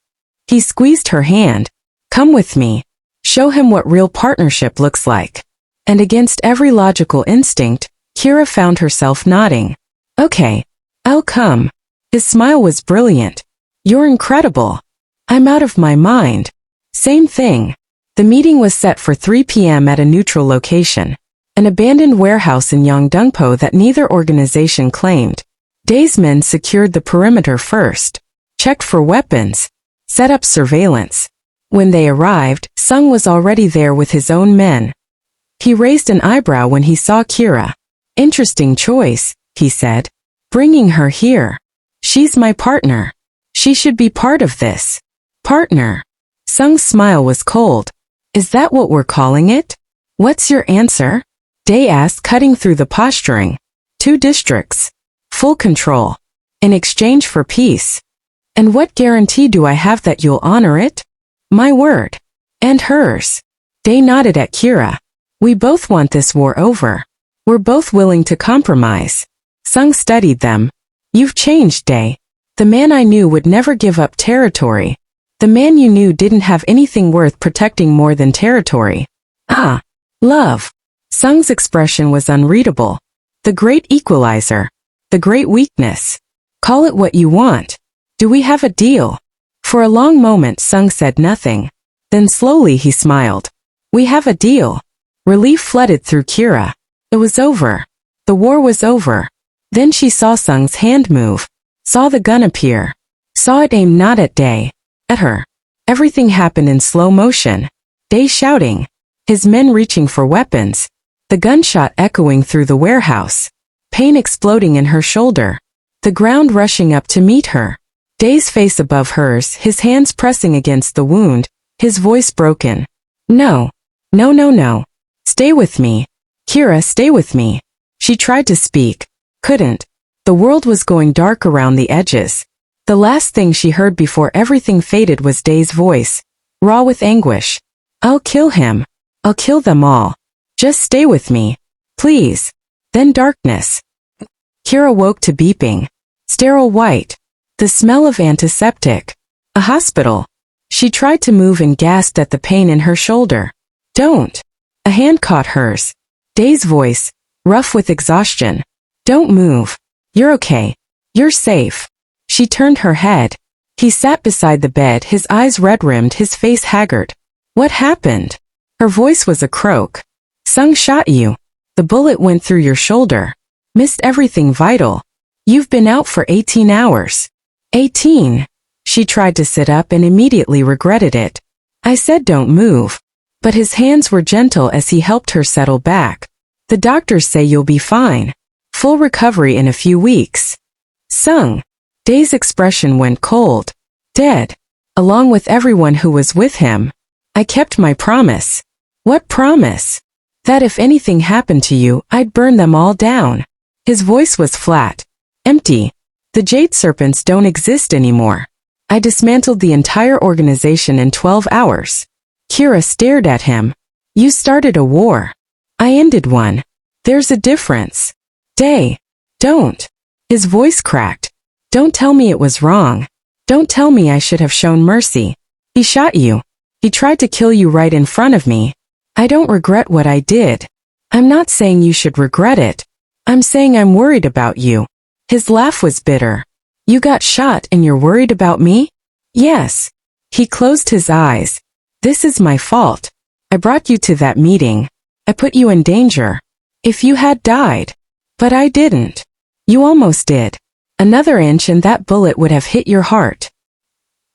He squeezed her hand. Come with me. Show him what real partnership looks like. And against every logical instinct, Kira found herself nodding. Okay. I'll come. His smile was brilliant. You're incredible. I'm out of my mind. Same thing. The meeting was set for 3 p.m. at a neutral location. An abandoned warehouse in Yeongdongpo that neither organization claimed. Dae's men secured the perimeter first. Checked for weapons. Set up surveillance. When they arrived, Sung was already there with his own men. He raised an eyebrow when he saw Kira. Interesting choice, he said. Bringing her here. She's my partner. She should be part of this. Partner. Sung's smile was cold. Is that what we're calling it? What's your answer? Dae asked, cutting through the posturing. 2 districts. Full control. In exchange for peace. And what guarantee do I have that you'll honor it? My word. And hers. Dae nodded at Kira. We both want this war over. We're both willing to compromise. Sung studied them. You've changed, Dae. The man I knew would never give up territory. The man you knew didn't have anything worth protecting more than territory. Ah. Love. Sung's expression was unreadable. The great equalizer. The great weakness. Call it what you want. Do we have a deal? For a long moment Sung said nothing. Then slowly he smiled. We have a deal. Relief flooded through Kira. It was over. The war was over. Then she saw Sung's hand move. Saw the gun appear. Saw it aim not at Dae. At her. Everything happened in slow motion. Dae shouting. His men reaching for weapons. The gunshot echoing through the warehouse. Pain exploding in her shoulder. The ground rushing up to meet her. Dae's face above hers, his hands pressing against the wound, his voice broken. No. No, no, no. Stay with me. Kira, stay with me. She tried to speak. Couldn't. The world was going dark around the edges. The last thing she heard before everything faded was Dae's voice. Raw with anguish. I'll kill him. I'll kill them all. Just stay with me. Please. Then darkness. Kira woke to beeping. Sterile white. The smell of antiseptic. A hospital. She tried to move and gasped at the pain in her shoulder. Don't. A hand caught hers. Dae's voice, rough with exhaustion. Don't move. You're okay. You're safe. She turned her head. He sat beside the bed, his eyes red-rimmed, his face haggard. What happened? Her voice was a croak. Sung shot you. The bullet went through your shoulder. Missed everything vital. You've been out for 18 hours. 18. She tried to sit up and immediately regretted it. I said don't move. But his hands were gentle as he helped her settle back. The doctors say you'll be fine. Full recovery in a few weeks. Sung. Dae's expression went cold. Dead. Along with everyone who was with him. I kept my promise. What promise? That if anything happened to you, I'd burn them all down. His voice was flat. Empty. The jade serpents don't exist anymore. I dismantled the entire organization in 12 hours. Kira stared at him. You started a war. I ended one. There's a difference. Day. Don't. His voice cracked. Don't tell me it was wrong. Don't tell me I should have shown mercy. He shot you. He tried to kill you right in front of me. I don't regret what I did. I'm not saying you should regret it. I'm saying I'm worried about you. His laugh was bitter. You got shot and you're worried about me? Yes. He closed his eyes. This is my fault. I brought you to that meeting. I put you in danger. If you had died. But I didn't. You almost did. Another inch and that bullet would have hit your heart.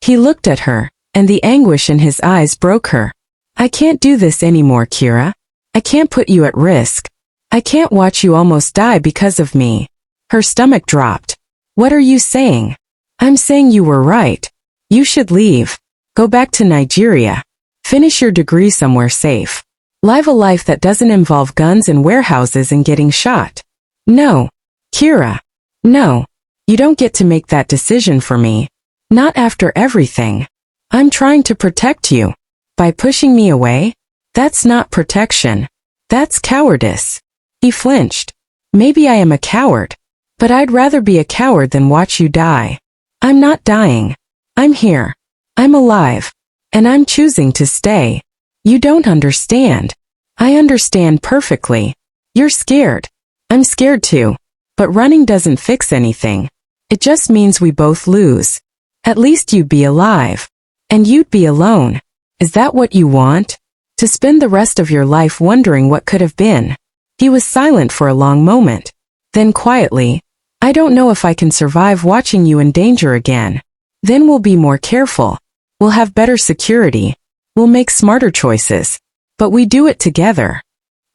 He looked at her, and the anguish in his eyes broke her. I can't do this anymore, Kira. I can't put you at risk. I can't watch you almost die because of me. Her stomach dropped. What are you saying? I'm saying you were right. You should leave. Go back to Nigeria. Finish your degree somewhere safe. Live a life that doesn't involve guns and warehouses and getting shot. No. Kira. No. You don't get to make that decision for me. Not after everything. I'm trying to protect you. By pushing me away? That's not protection. That's cowardice. He flinched. Maybe I am a coward. But I'd rather be a coward than watch you die. I'm not dying. I'm here. I'm alive. And I'm choosing to stay. You don't understand. I understand perfectly. You're scared. I'm scared too. But running doesn't fix anything. It just means we both lose. At least you'd be alive. And you'd be alone. Is that what you want? To spend the rest of your life wondering what could have been? He was silent for a long moment. Then quietly, I don't know if I can survive watching you in danger again. Then we'll be more careful. We'll have better security. We'll make smarter choices. But we do it together.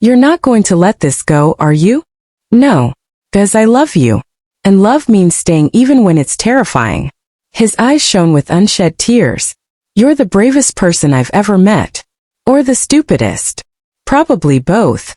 You're not going to let this go, are you? No. Because I love you. And love means staying even when it's terrifying. His eyes shone with unshed tears. You're the bravest person I've ever met. Or the stupidest. Probably both.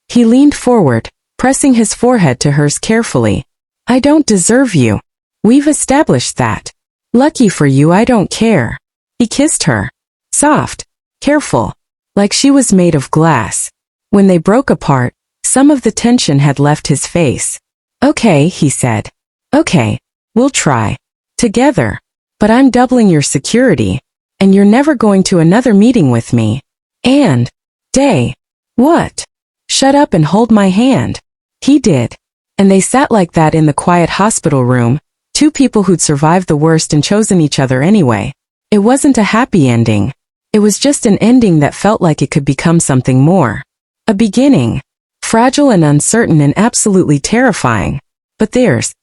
He leaned forward, pressing his forehead to hers carefully. I don't deserve you. We've established that. Lucky for you, I don't care. He kissed her. Soft. Careful. Like she was made of glass. When they broke apart, some of the tension had left his face. Okay, he said. Okay. We'll try. Together. But I'm doubling your security. And you're never going to another meeting with me. And. Day. What? Shut up and hold my hand. He did. And they sat like that in the quiet hospital room, two people who'd survived the worst and chosen each other anyway. It wasn't a happy ending. It was just an ending that felt like it could become something more. A beginning. Fragile and uncertain and absolutely terrifying. But theirs.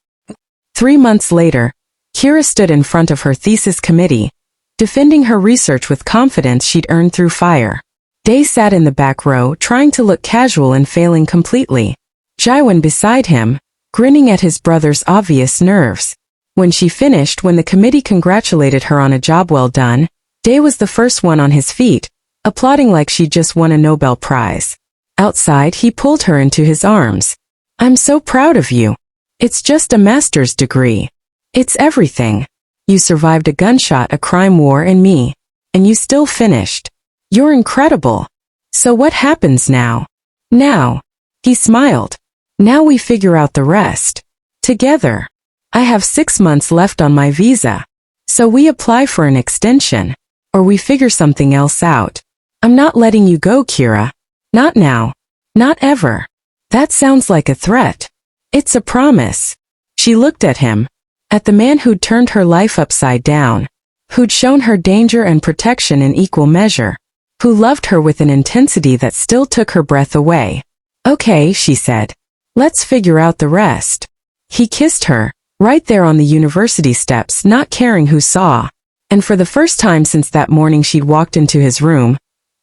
3 months later, Kira stood in front of her thesis committee, defending her research with confidence she'd earned through fire. Day sat in the back row, trying to look casual and failing completely. Jaiwan beside him, grinning at his brother's obvious nerves. When she finished, when the committee congratulated her on a job well done, Day was the first one on his feet, applauding like she'd just won a Nobel Prize. Outside, he pulled her into his arms. I'm so proud of you. It's just a master's degree. It's everything. You survived a gunshot, a crime war, and me. And you still finished. You're incredible. So what happens now? Now. He smiled. Now we figure out the rest. Together. I have 6 months left on my visa. So we apply for an extension. Or we figure something else out. I'm not letting you go, Kira. Not now. Not ever. That sounds like a threat. It's a promise. She looked at him. At the man who'd turned her life upside down. Who'd shown her danger and protection in equal measure. Who loved her with an intensity that still took her breath away. Okay, she said. Let's figure out the rest. He kissed her, right there on the university steps, not caring who saw. And for the first time since that morning she'd walked into his room,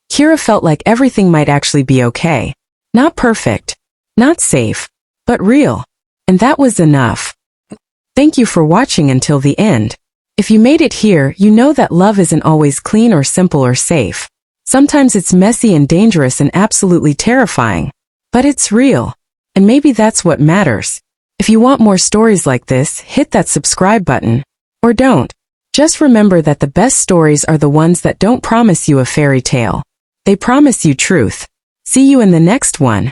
Kira felt like everything might actually be okay. Not perfect. Not safe. But real. And that was enough. Thank you for watching until the end. If you made it here, you know that love isn't always clean or simple or safe. Sometimes it's messy and dangerous and absolutely terrifying. But it's real. And maybe that's what matters. If you want more stories like this, hit that subscribe button. Or don't. Just remember that the best stories are the ones that don't promise you a fairy tale. They promise you truth. See you in the next one.